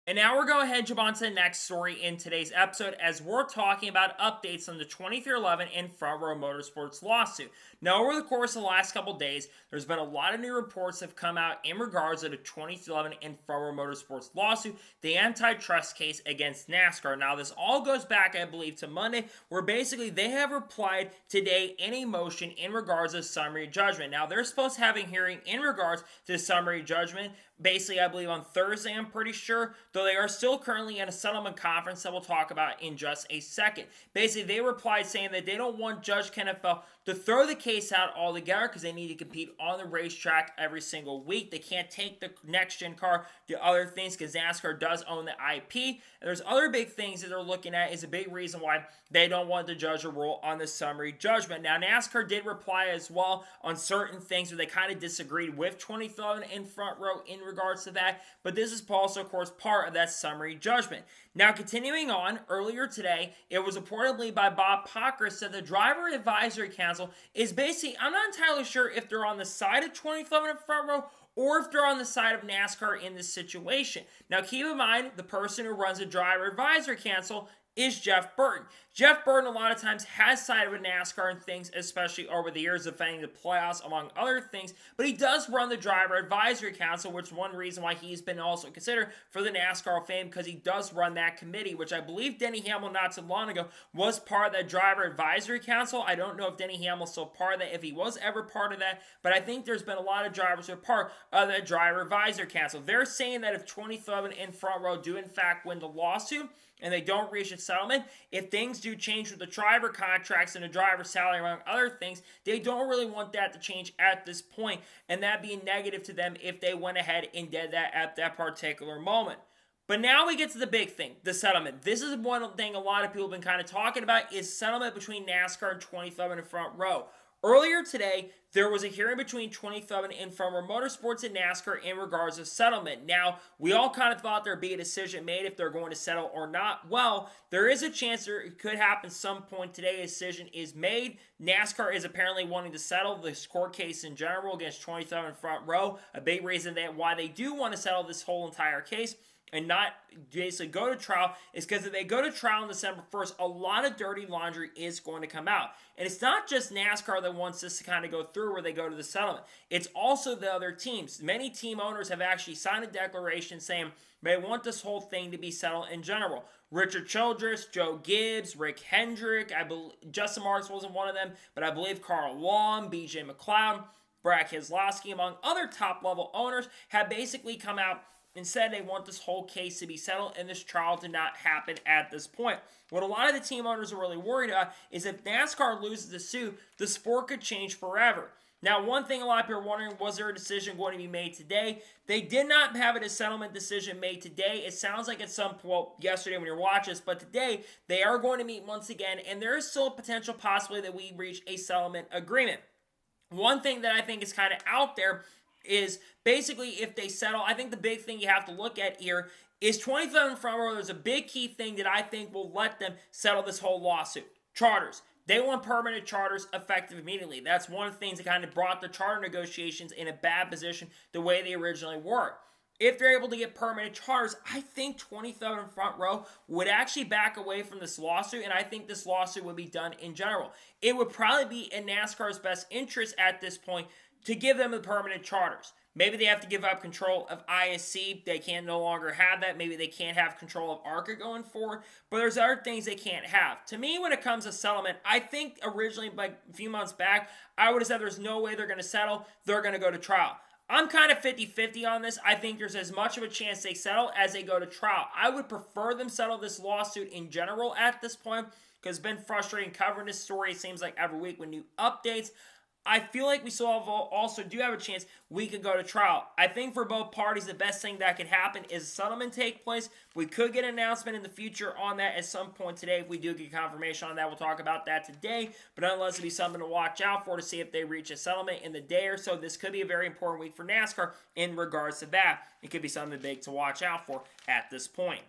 And now we're going ahead and jump on to the next story in today's episode as we're talking about updates on the 2311 and Front Row Motorsports lawsuit. Now, over the course of the last couple days, there's been a lot of new reports that have come out in regards to the 2311 and Front Row Motorsports lawsuit, the antitrust case against NASCAR. Now, this all goes back, I believe, to Monday, where basically they have replied today in a motion in regards to summary judgment. Now, they're supposed to have a hearing in regards to summary judgment, basically, I believe, on Thursday, I'm pretty sure, though they are still currently in a settlement conference that we'll talk about in just a second. Basically, they replied saying that they don't want Judge Kenneth Bell to throw the case out altogether because they need to compete on the racetrack every single week. They can't take the next-gen car to other things because NASCAR does own the IP. And there's other big things that they're looking at is a big reason why they don't want the judge to rule on the summary judgment. Now, NASCAR did reply as well on certain things where they kind of disagreed with 2011 and Front Row in regards to that, but this is also, of course, part of that summary judgment. Now, continuing on, earlier today, it was reportedly by Bob Pockris that the Driver Advisory Council is basically, I'm not entirely sure if they're on the side of 2011 and Front Row or if they're on the side of NASCAR in this situation. Now, keep in mind, the person who runs the Driver Advisory Council is Jeff Burton. Jeff Burton a lot of times has sided with NASCAR and things, especially over the years, defending the playoffs, among other things, but he does run the Driver Advisory Council, which is one reason why he's been also considered for the NASCAR Hall of Fame, because he does run that committee, which I believe Denny Hamlin not too long ago was part of that Driver Advisory Council. I don't know if Denny Hamlin's still part of that, if he was ever part of that, but I think there's been a lot of drivers who are part of that Driver Advisory Council. They're saying that if 2011 and Front Row do in fact win the lawsuit, and they don't reach a settlement, if things do change with the driver contracts and the driver salary, among other things, they don't really want that to change at this point, and that being negative to them if they went ahead and did that at that particular moment. But now we get to the big thing, the settlement. This is one thing a lot of people have been kind of talking about, is settlement between NASCAR and 2011 and Front Row. Earlier today, there was a hearing between 2011 and Front Row Motorsports and NASCAR in regards to settlement. Now, we all kind of thought there'd be a decision made if they're going to settle or not. Well, there is a chance it could happen some point today. A decision is made. NASCAR is apparently wanting to settle this court case in general against 2011 Front Row. A big reason why they do want to settle this whole entire case and not basically go to trial is because if they go to trial on December 1st, a lot of dirty laundry is going to come out. And it's not just NASCAR that wants this to kind of go through where they go to the settlement. It's also the other teams. Many team owners have actually signed a declaration saying they want this whole thing to be settled in general. Richard Childress, Joe Gibbs, Rick Hendrick, I believe Justin Marks wasn't one of them, but I believe Carl Long, BJ McLeod, Brad Keselowski, among other top-level owners, have basically come out and said they want this whole case to be settled and this trial to not happen at this point. What a lot of the team owners are really worried about is if NASCAR loses the suit, the sport could change forever. Now, one thing a lot of people are wondering, was there a decision going to be made today? They did not have a settlement decision made today. It sounds like at some point, well, yesterday when you're watching this, but today they are going to meet once again, and there is still a potential possibility that we reach a settlement agreement. One thing that I think is kind of out there is basically if they settle, I think the big thing you have to look at here is 2011 Front Row. There's a big key thing that I think will let them settle this whole lawsuit. Charters. They want permanent charters effective immediately. That's one of the things that kind of brought the charter negotiations in a bad position the way they originally were. If they're able to get permanent charters, I think 23rd and Front Row would actually back away from this lawsuit, and I think this lawsuit would be done in general. It would probably be in NASCAR's best interest at this point to give them the permanent charters. Maybe they have to give up control of ISC. They can no longer have that. Maybe they can't have control of ARCA going forward. But there's other things they can't have. To me, when it comes to settlement, I think originally, like a few months back, I would have said there's no way they're going to settle. They're going to go to trial. I'm kind of 50-50 on this. I think there's as much of a chance they settle as they go to trial. I would prefer them settle this lawsuit in general at this point because it's been frustrating covering this story. It seems like every week with new updates. I feel like we still also do have a chance we could go to trial. I think for both parties, the best thing that could happen is a settlement take place. We could get an announcement in the future on that at some point today. If we do get confirmation on that, we'll talk about that today. But nonetheless, it'll be something to watch out for to see if they reach a settlement in the day or so. This could be a very important week for NASCAR in regards to that. It could be something big to watch out for at this point.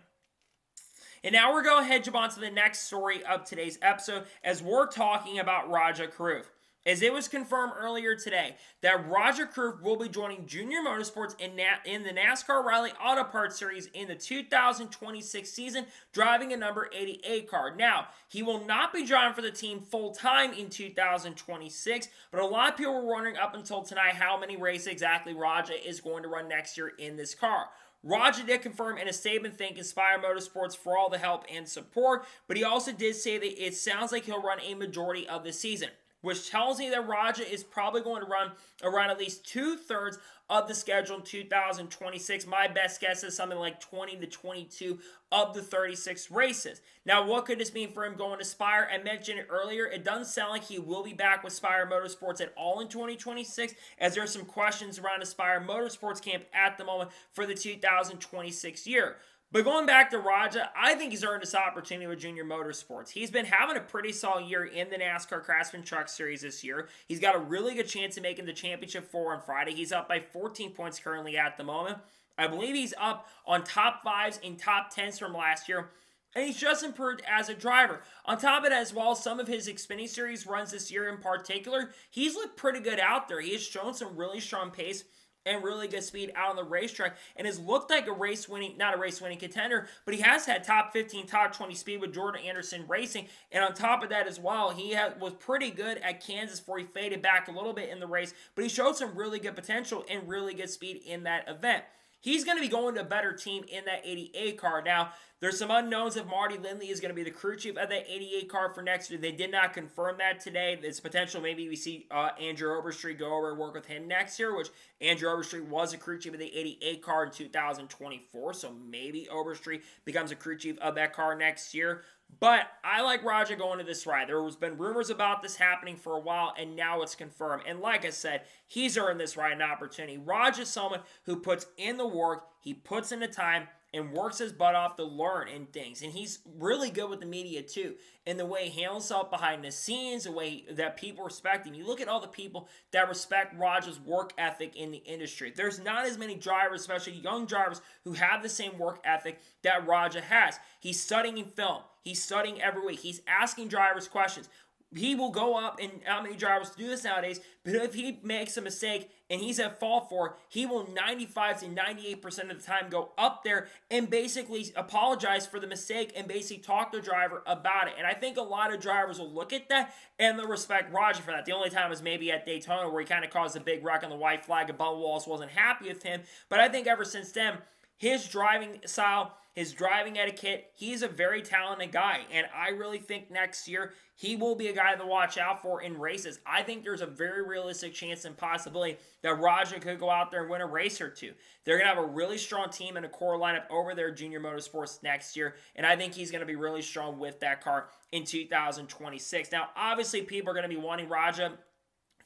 And now we're going to jump on to the next story of today's episode as we're talking about Rajah Caruth. As it was confirmed earlier today that Rajah Caruth will be joining Junior Motorsports in the NASCAR O'Reilly Auto Parts Series in the 2026 season, driving a number 88 car. Now, he will not be driving for the team full-time in 2026, but a lot of people were wondering up until tonight how many races exactly Rajah is going to run next year in this car. Rajah did confirm in a statement thank Inspire Motorsports for all the help and support, but he also did say that it sounds like he'll run a majority of the season, which tells me that Rajah is probably going to run around at least 2/3 of the schedule in 2026. My best guess is something like 20 to 22 of the 36 races. Now, what could this mean for him going to Spire? I mentioned it earlier. It doesn't sound like he will be back with Spire Motorsports at all in 2026, as there are some questions around the Spire Motorsports camp at the moment for the 2026 year. But going back to Rajah, I think he's earned this opportunity with Junior Motorsports. He's been having a pretty solid year in the NASCAR Craftsman Truck Series this year. He's got a really good chance of making the Championship 4 on Friday. He's up by 14 points currently at the moment. I believe he's up on top 5s and top 10s from last year. And he's just improved as a driver. On top of that as well, some of his Xfinity Series runs this year in particular, he's looked pretty good out there. He has shown some really strong pace and really good speed out on the racetrack, and has looked like not a race-winning contender, but he has had top 15, top 20 speed with Jordan Anderson Racing, and on top of that as well, he was pretty good at Kansas before he faded back a little bit in the race, but he showed some really good potential and really good speed in that event. He's going to be going to a better team in that 88 car. Now, there's some unknowns if Marty Lindley is going to be the crew chief of that 88 car for next year. They did not confirm that today. It's potential maybe we see Andrew Overstreet go over and work with him next year, which Andrew Overstreet was a crew chief of the 88 car in 2024, so maybe Overstreet becomes a crew chief of that car next year. But I like Rajah going to this ride. There has been rumors about this happening for a while, and now it's confirmed. And like I said, he's earned this ride an opportunity. Rajah is someone who puts in the work, he puts in the time, and works his butt off to learn and things. And he's really good with the media too, in the way he handles himself behind the scenes, the way that people respect him. You look at all the people that respect Rajah's work ethic in the industry. There's not as many drivers, especially young drivers, who have the same work ethic that Rajah has. He's studying film. He's studying every week. He's asking drivers questions. He will go up, and how many drivers do this nowadays, but if he makes a mistake and he's at fault for it, he will 95 to 98% of the time go up there and basically apologize for the mistake and basically talk to the driver about it. And I think a lot of drivers will look at that and they'll respect Rajah for that. The only time was maybe at Daytona where he kind of caused a big wreck on the white flag and Bubba Wallace wasn't happy with him. But I think ever since then, his driving style, his driving etiquette, he's a very talented guy. And I really think next year he will be a guy to watch out for in races. I think there's a very realistic chance and possibility that Rajah could go out there and win a race or two. They're going to have a really strong team and a core lineup over there at Junior Motorsports next year. And I think he's going to be really strong with that car in 2026. Now, obviously, people are going to be wanting Rajah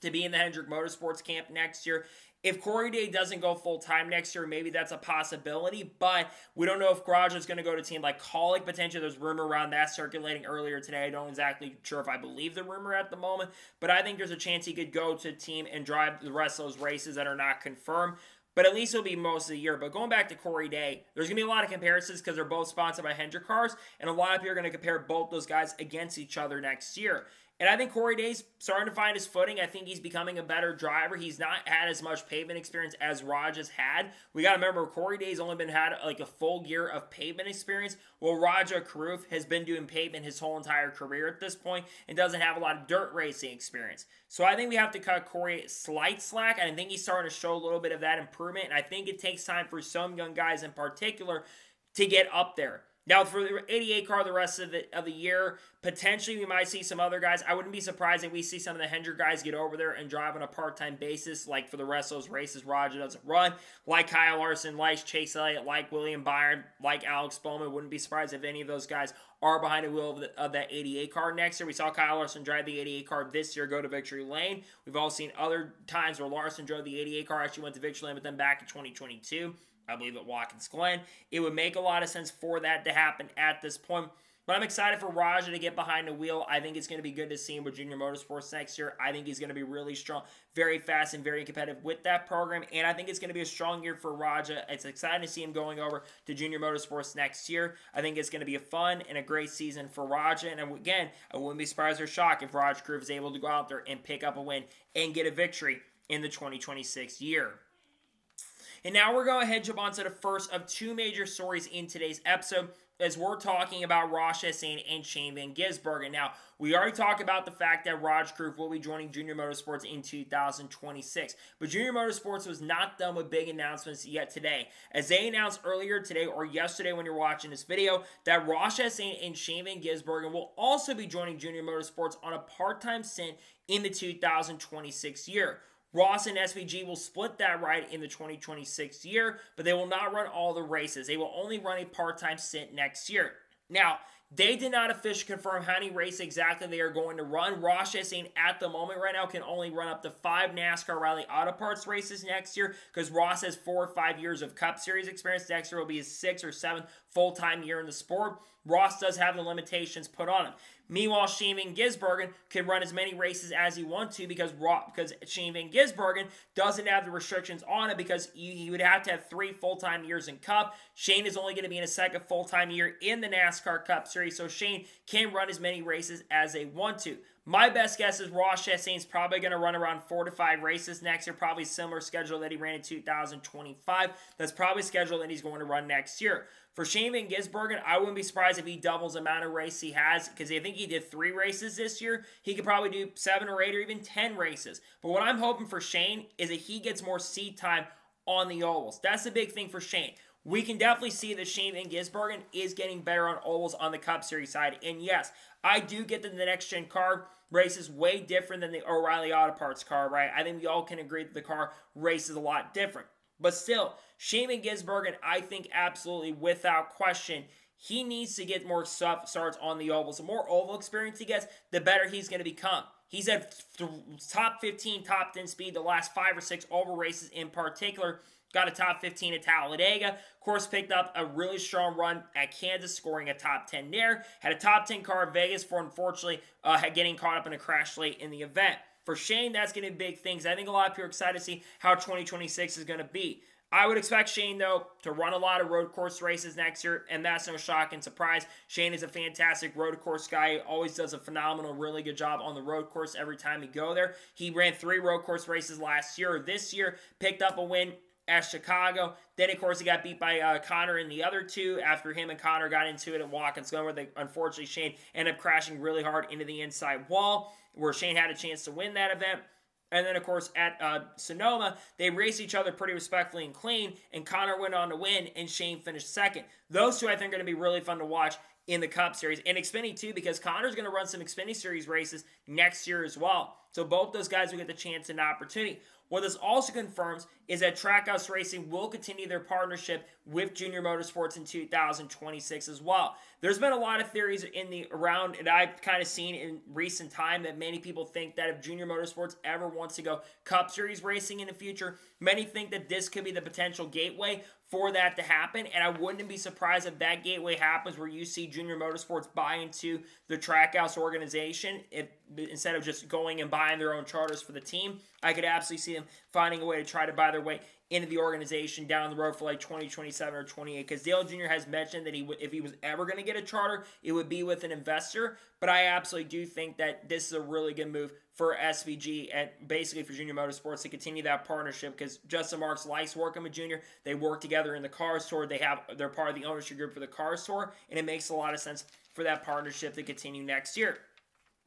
to be in the Hendrick Motorsports camp next year. If Corey Day doesn't go full-time next year, maybe that's a possibility, but we don't know if Rajah is going to go to a team like Kaulig. Potentially, there's rumor around that circulating earlier today. I don't exactly sure if I believe the rumor at the moment, but I think there's a chance he could go to a team and drive the rest of those races that are not confirmed. But at least it'll be most of the year. But going back to Corey Day, there's going to be a lot of comparisons because they're both sponsored by Hendrick cars, and a lot of people are going to compare both those guys against each other next year. And I think Corey Day's starting to find his footing. I think he's becoming a better driver. He's not had as much pavement experience as Raj has had. We got to remember, Corey Day's only had like a full year of pavement experience. Well, Raja Karuf has been doing pavement his whole entire career at this point and doesn't have a lot of dirt racing experience. So I think we have to cut Corey slight slack. And I think he's starting to show a little bit of that improvement. And I think it takes time for some young guys in particular to get up there. Now, for the 88 car the rest of the year, potentially we might see some other guys. I wouldn't be surprised if we see some of the Hendrick guys get over there and drive on a part-time basis, like for the rest of those races Raja doesn't run, like Kyle Larson, like Chase Elliott, like William Byron, like Alex Bowman. Wouldn't be surprised if any of those guys are behind the wheel of that 88 car next year. We saw Kyle Larson drive the 88 car this year go to victory lane. We've all seen other times where Larson drove the 88 car, actually went to victory lane, but then back in 2022. I believe at Watkins Glen. It would make a lot of sense for that to happen at this point. But I'm excited for Raja to get behind the wheel. I think it's going to be good to see him with Junior Motorsports next year. I think he's going to be really strong, very fast, and very competitive with that program. And I think it's going to be a strong year for Raja. It's exciting to see him going over to Junior Motorsports next year. I think it's going to be a fun and a great season for Raja. And again, I wouldn't be surprised or shocked if Raj Karuf is able to go out there and pick up a win and get a victory in the 2026 year. And now we're going to head jump on to the first of two major stories in today's episode as we're talking about Ross Chastain and Shane Van Gisbergen. Now, we already talked about the fact that Raj Karuf will be joining Junior Motorsports in 2026. But Junior Motorsports was not done with big announcements yet today, as they announced earlier today or yesterday when you're watching this video that Ross Chastain and Shane Van Gisbergen will also be joining Junior Motorsports on a part-time stint in the 2026 year. Ross and SVG will split that ride in the 2026 year, but they will not run all the races. They will only run a part-time stint next year. Now, they did not officially confirm how many races exactly they are going to run. Ross Chastain at the moment right now can only run up to 5 NASCAR O'Reilly Auto Parts races next year because Ross has 4 or 5 years of Cup Series experience. Next year will be his 6th or 7th full-time year in the sport. Ross does have the limitations put on him. Meanwhile, Shane Van Gisbergen can run as many races as he wants to because Shane Van Gisbergen doesn't have the restrictions on it because he would have to have 3 full-time years in Cup. Shane is only going to be in a second full-time year in the NASCAR Cup Series, so Shane can run as many races as they want to. My best guess is Ross Chastain's probably going to run around 4 to 5 races next year, probably similar schedule that he ran in 2025. That's probably schedule that he's going to run next year. For Shane Van Gisbergen, I wouldn't be surprised if he doubles the amount of race he has because I think he did 3 races this year. He could probably do 7 or 8 or even 10 races. But what I'm hoping for Shane is that he gets more seat time on the ovals. That's the big thing for Shane. We can definitely see that Shane Van Gisbergen is getting better on ovals on the Cup Series side. And yes, I do get that the next-gen car race is way different than the O'Reilly Auto Parts car, right? I think we all can agree that the car race is a lot different. But still, Shane Van Gisbergen, I think absolutely without question, he needs to get more starts on the ovals. The more oval experience he gets, the better he's going to become. He's had top 15, top 10 speed the last 5 or 6 oval races in particular. Got a top 15 at Talladega. Of course, picked up a really strong run at Kansas, scoring a top 10 there. Had a top 10 car at Vegas for, unfortunately, getting caught up in a crash late in the event. For Shane, that's going to be big things. I think a lot of people are excited to see how 2026 is going to be. I would expect Shane, though, to run a lot of road course races next year, and that's no shock and surprise. Shane is a fantastic road course guy. He always does a phenomenal, really good job on the road course every time he go there. He ran 3 road course races last year. This year, picked up a win at Chicago. Then, of course, he got beat by Connor in the other 2 after him and Connor got into it at Watkins Glen, where unfortunately Shane ended up crashing really hard into the inside wall, where Shane had a chance to win that event. And then, of course, at Sonoma, they raced each other pretty respectfully and clean, and Connor went on to win, and Shane finished second. Those 2, I think, are going to be really fun to watch in the Cup Series. And Xfinity, too, because Connor's going to run some Xfinity Series races next year as well. So both those guys will get the chance and opportunity. What this also confirms is that Trackhouse Racing will continue their partnership with Junior Motorsports in 2026 as well. There's been a lot of theories around, and I've kind of seen in recent time that many people think that if Junior Motorsports ever wants to go Cup Series racing in the future, many think that this could be the potential gateway for that to happen, and I wouldn't be surprised if that gateway happens where you see Junior Motorsports buy into the Trackhouse organization instead of just going and buying their own charters for the team. I could absolutely see them finding a way to try to buy their way into the organization down the road for like 2027 or 28, because Dale Jr. has mentioned that if he was ever going to get a charter, it would be with an investor. But I absolutely do think that this is a really good move for SVG and basically for Junior Motorsports to continue that partnership, because Justin Marks likes working with Junior. They work together in the Cars Tour. They're part of the ownership group for the Cars Tour, and it makes a lot of sense for that partnership to continue next year.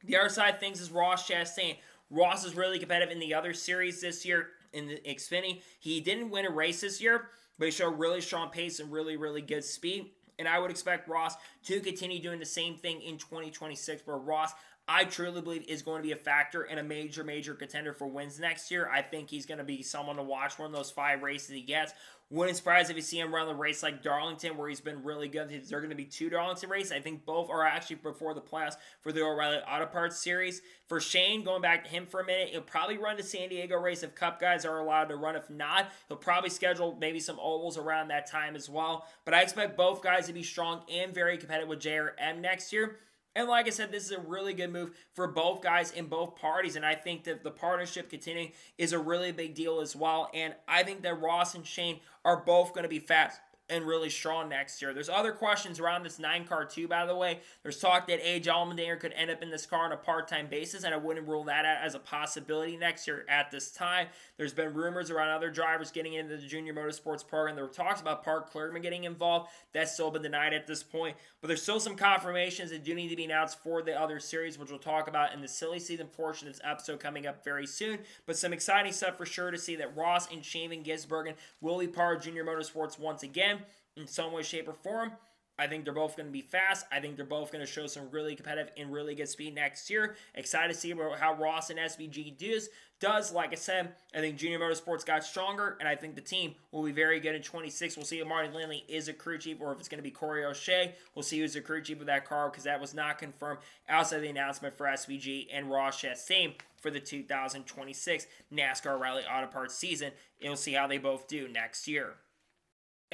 The other side of things is Ross Chastain. Ross is really competitive in the other series this year in the Xfinity. He didn't win a race this year, but he showed really strong pace and really, really good speed. And I would expect Ross to continue doing the same thing in 2026, where Ross, I truly believe, is going to be a factor and a major, major contender for wins next year. I think he's going to be someone to watch one of those 5 races he gets. Wouldn't surprise if you see him run the race like Darlington, where he's been really good. There are going to be 2 Darlington races. I think both are actually before the playoffs for the O'Reilly Auto Parts Series. For Shane, going back to him for a minute, he'll probably run the San Diego race if Cup guys are allowed to run. If not, he'll probably schedule maybe some ovals around that time as well. But I expect both guys to be strong and very competitive with JRM next year. And like I said, this is a really good move for both guys in both parties. And I think that the partnership continuing is a really big deal as well. And I think that Ross and Shane are both going to be fast and really strong next year. There's other questions around this 9 car too, by the way. There's talk that A.J. Allmendinger could end up in this car on a part-time basis, and I wouldn't rule that out as a possibility next year at this time. There's been rumors around other drivers getting into the Junior Motorsports program. There were talks about Park Clerkman getting involved. That's still been denied at this point. But there's still some confirmations that do need to be announced for the other series, which we'll talk about in the silly season portion of this episode coming up very soon. But some exciting stuff for sure to see that Ross and Shane Van Gisbergen will be part of Junior Motorsports once again in some way, shape, or form. I think they're both going to be fast. I think they're both going to show some really competitive and really good speed next year. Excited to see how Ross and SVG does. Like I said, I think Junior Motorsports got stronger, and I think the team will be very good in 26. We'll see if Martin Lindley is a crew chief or if it's going to be Corey O'Shea. We'll see who's the crew chief of that car, because that was not confirmed outside of the announcement for SVG and Ross Chastain for the 2026 NASCAR Rally Auto Parts season. And we'll see how they both do next year.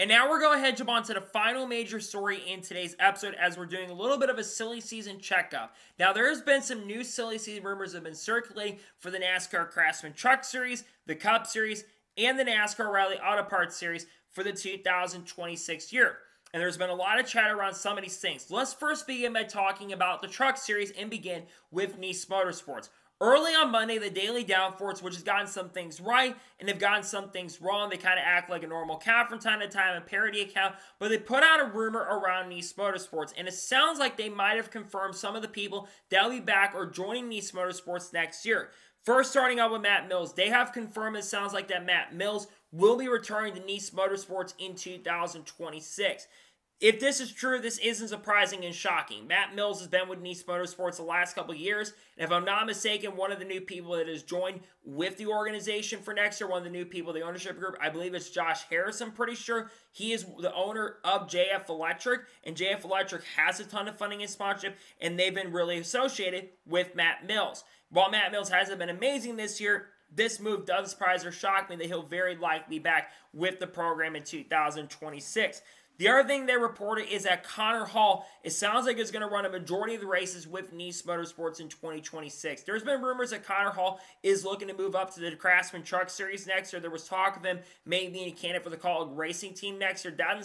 And now we're going to jump on to the final major story in today's episode, as we're doing a little bit of a silly season checkup. Now, there has been some new silly season rumors that have been circulating for the NASCAR Craftsman Truck Series, the Cup Series, and the NASCAR Rally Auto Parts Series for the 2026 year. And there's been a lot of chat around some of these things. Let's first begin by talking about the Truck Series and begin with Nice Motorsports. Early on Monday, the Daily Downforce, which has gotten some things right and have gotten some things wrong. They kind of act like a normal account from time to time, a parody account, but they put out a rumor around Nice Motorsports, and it sounds like they might have confirmed some of the people that will be back or joining Nice Motorsports next year. First, starting out with Matt Mills, they have confirmed it sounds like that Matt Mills will be returning to Nice Motorsports in 2026. If this is true, this isn't surprising and shocking. Matt Mills has been with Nice Motorsports the last couple of years, and if I'm not mistaken, one of the new people that has joined with the organization for next year, one of the new people, the ownership group, I believe it's Josh Harris, I'm pretty sure. He is the owner of JF Electric, and JF Electric has a ton of funding and sponsorship, and they've been really associated with Matt Mills. While Matt Mills hasn't been amazing this year, this move doesn't surprise or shock me that he'll very likely be back with the program in 2026. The other thing they reported is that Connor Hall, it sounds like is going to run a majority of the races with Nice Motorsports in 2026. There's been rumors that Connor Hall is looking to move up to the Craftsman Truck Series next year. There was talk of him maybe being a candidate for the Kaulig Racing Team next year. That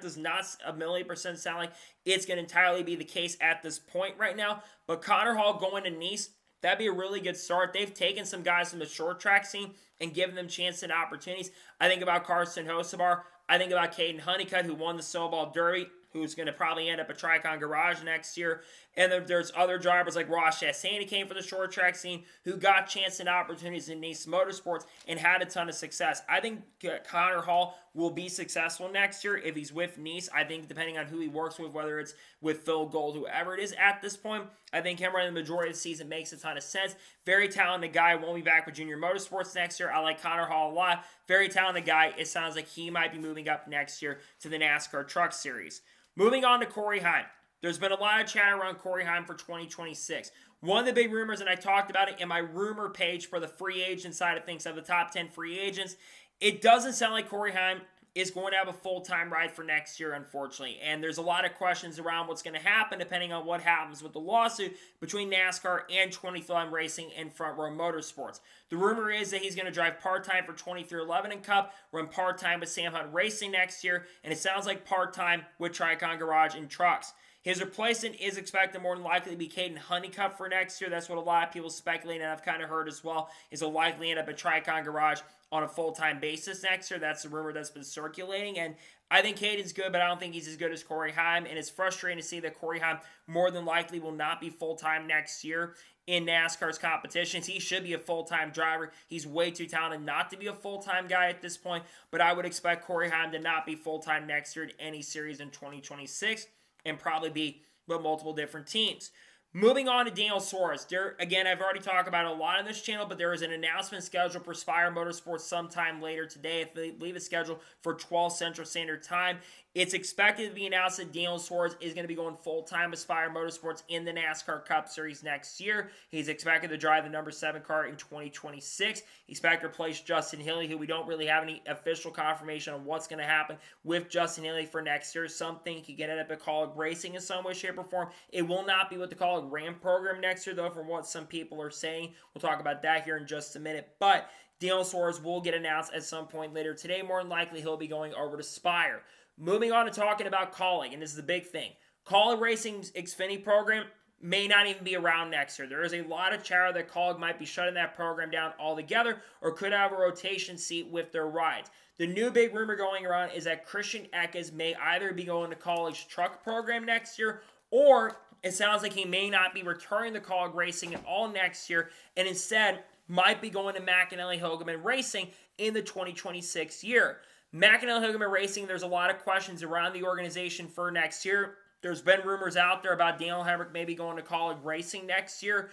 does not 1,000,000% sound like it's going to entirely be the case at this point right now. But Connor Hall going to Nice, that'd be a really good start. They've taken some guys from the short track scene and given them chances and opportunities. I think about Carson Hocevar. I think about Caden Honeycutt, who won the Snowball Derby, who's going to probably end up at Tricon Garage next year. And then there's other drivers like Ross Chastain, who came from the short track scene, who got chance and opportunities in Nice Motorsports and had a ton of success. I think Connor Hall will be successful next year if he's with Nice. I think depending on who he works with, whether it's with Phil Gold, whoever it is at this point, I think him running the majority of the season makes a ton of sense. Very talented guy. Won't be back with Junior Motorsports next year. I like Connor Hall a lot. Very talented guy. It sounds like he might be moving up next year to the NASCAR Truck Series. Moving on to Corey Heim. There's been a lot of chat around Corey Heim for 2026. One of the big rumors, and I talked about it in my rumor page for the free agent side of things, of the top 10 free agents, it doesn't sound like Corey Heim is going to have a full-time ride for next year, unfortunately. And there's a lot of questions around what's going to happen depending on what happens with the lawsuit between NASCAR and 23XI Racing and Front Row Motorsports. The rumor is that he's going to drive part-time for 23XI and Cup, run part-time with Sam Hunt Racing next year, and it sounds like part-time with Tricon Garage and Trucks. His replacement is expected more than likely to be Caden Honeycutt for next year. That's what a lot of people speculate, and I've kind of heard as well, is he'll likely end up at Tricon Garage on a full-time basis next year. That's the rumor that's been circulating, and I think Caden's good, but I don't think he's as good as Corey Heim, and it's frustrating to see that Corey Heim more than likely will not be full-time next year in NASCAR's competitions. He should be a full-time driver. He's way too talented not to be a full-time guy at this point, but I would expect Corey Heim to not be full-time next year in any series in 2026 and probably be with multiple different teams. Moving on to Daniel Suarez. Again, I've already talked about it a lot on this channel, but there is an announcement scheduled for Spire Motorsports sometime later today. I believe it's scheduled for 12 Central Standard Time. It's expected to be announced that Daniel Suarez is going to be going full-time with Spire Motorsports in the NASCAR Cup Series next year. He's expected to drive the number 7 car in 2026. He's expected to replace Justin Hilly, who we don't really have any official confirmation on what's going to happen with Justin Hilly for next year. Some think he could end up at Kaulig Racing in some way, shape, or form. It will not be with the Kaulig Ram program next year, though, from what some people are saying. We'll talk about that here in just a minute. But Daniel Suarez will get announced at some point later today. More than likely, he'll be going over to Spire. Moving on to talking about Kaulig, and this is the big thing. Kaulig Racing's Xfinity program may not even be around next year. There is a lot of chatter that Kaulig might be shutting that program down altogether or could have a rotation seat with their rides. The new big rumor going around is that Christian Eckes may either be going to Kaulig's truck program next year, or it sounds like he may not be returning to Kaulig Racing at all next year and instead might be going to McAnally Hogeman Racing in the 2026 year. McAnally Hogeman Racing, there's a lot of questions around the organization for next year. There's been rumors out there about Daniel Hemrick maybe going to Kaulig Racing next year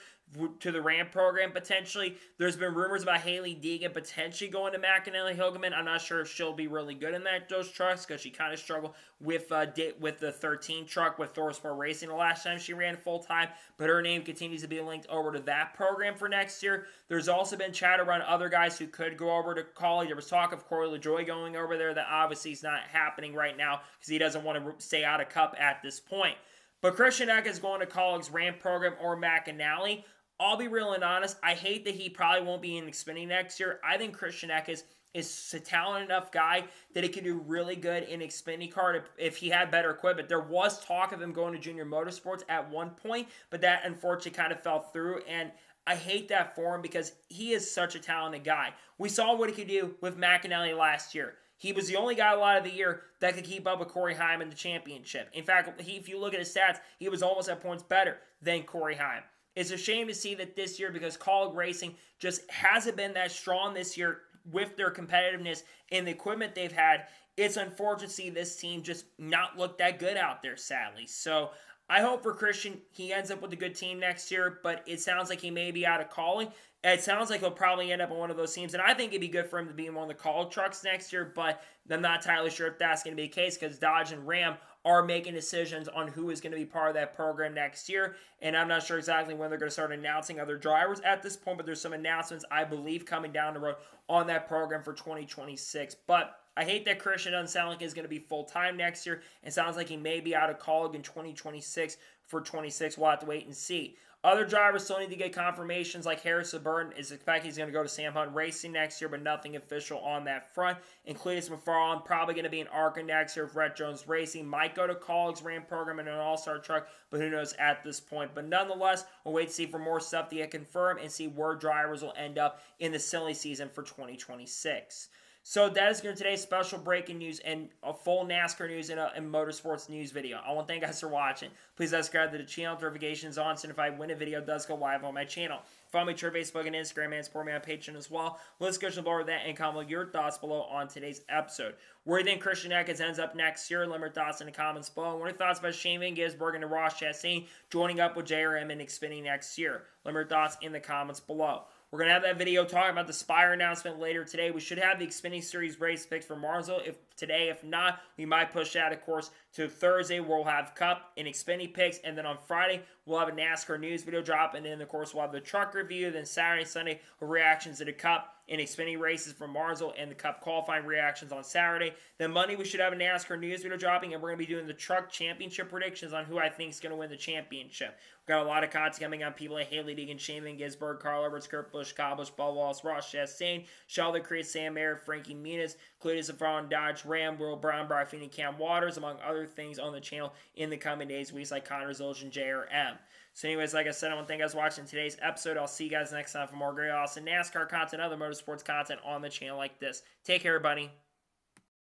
to the Ram program potentially. There's been rumors about Haley Deegan potentially going to McAnally Hogeman. I'm not sure if she'll be really good in those trucks because she kind of struggled with the 13 truck with Thorsport Racing the last time she ran full-time, but her name continues to be linked over to that program for next year. There's also been chat around other guys who could go over to Kaulig. There was talk of Corey LaJoie going over there. That obviously is not happening right now because he doesn't want to stay out of Cup at this point. But Christian Eckes is going to Kaulig's Ram program or McAnally. I'll be real and honest, I hate that he probably won't be in Xfinity next year. I think Christian Eckes is a talented enough guy that he could do really good in Xfinity car if he had better equipment. There was talk of him going to Junior Motorsports at one point, but that unfortunately kind of fell through, and I hate that for him because he is such a talented guy. We saw what he could do with McAnally last year. He was the only guy a lot of the year that could keep up with Corey Heim in the championship. In fact, if you look at his stats, he was almost at points better than Corey Heim. It's a shame to see that this year because Kaulig Racing just hasn't been that strong this year with their competitiveness and the equipment they've had. It's unfortunate to see this team just not look that good out there, sadly. So I hope for Christian he ends up with a good team next year, but it sounds like he may be out of Kaulig. It sounds like he'll probably end up in one of those teams, and I think it'd be good for him to be in one of the Kaulig trucks next year, but I'm not entirely sure if that's going to be the case because Dodge and Ram are making decisions on who is going to be part of that program next year, and I'm not sure exactly when they're going to start announcing other drivers at this point, but there's some announcements, I believe, coming down the road on that program for 2026, but I hate that Christian doesn't sound like he's going to be full-time next year. It sounds like he may be out of Kaulig in 2026 for 26. We'll have to wait and see. Other drivers still need to get confirmations, like Harrison Burton is expected he's going to go to Sam Hunt Racing next year, but nothing official on that front. And Cletus McFarland probably going to be in ARCA next year. Brett Jones Racing might go to Kaulig's Ram program in an all-star truck, but who knows at this point. But nonetheless, we'll wait to see for more stuff to get confirmed and see where drivers will end up in the silly season for 2026. So that is going to today's special breaking news and a full NASCAR news and motorsports news video. I want to thank you guys for watching. Please subscribe to the channel, notifications on, so if when a video does go live on my channel. Follow me on Facebook and Instagram and support me on Patreon as well. Let's go over that and comment your thoughts below on today's episode. Where do you think Christian Eckes ends up next year? Let me know your thoughts in the comments below. And what are your thoughts about Shane Van Gisbergen and Ross Chastain joining up with JRM and Xfinity next year? Let me know your thoughts in the comments below. We're going to have that video talking about the Spire announcement later today. We should have the Xfinity Series race picks for Martinsville if not, we might push that, of course, to Thursday, where we'll have Cup and Xfinity picks, and then on Friday, we'll have a NASCAR news video drop, and then, of course, we'll have the truck review, then Saturday, Sunday, reactions to the Cup and Xfinity races from Martinsville and the Cup qualifying reactions on Saturday. Then Monday, we should have a NASCAR news video dropping, and we're going to be doing the truck championship predictions on who I think is going to win the championship. We've got a lot of content coming on people like Haley Deegan, Shane Van Gisbergen, Carl Edwards, Kurt Busch, Kyle Busch, Bubba Wallace, Ross Chastain, Sheldon Creed, Sam Merritt, Frankie Muniz, Cletus Zafron, Dodge Ram, Will Brown, Brian Feeney, Cam Waters, among other things on the channel in the coming days, weeks like Connor Zilch and JRM. So anyways, like I said, I want to thank you guys for watching today's episode. I'll see you guys next time for more great, awesome NASCAR content, other motorsports content on the channel like this. Take care, everybody.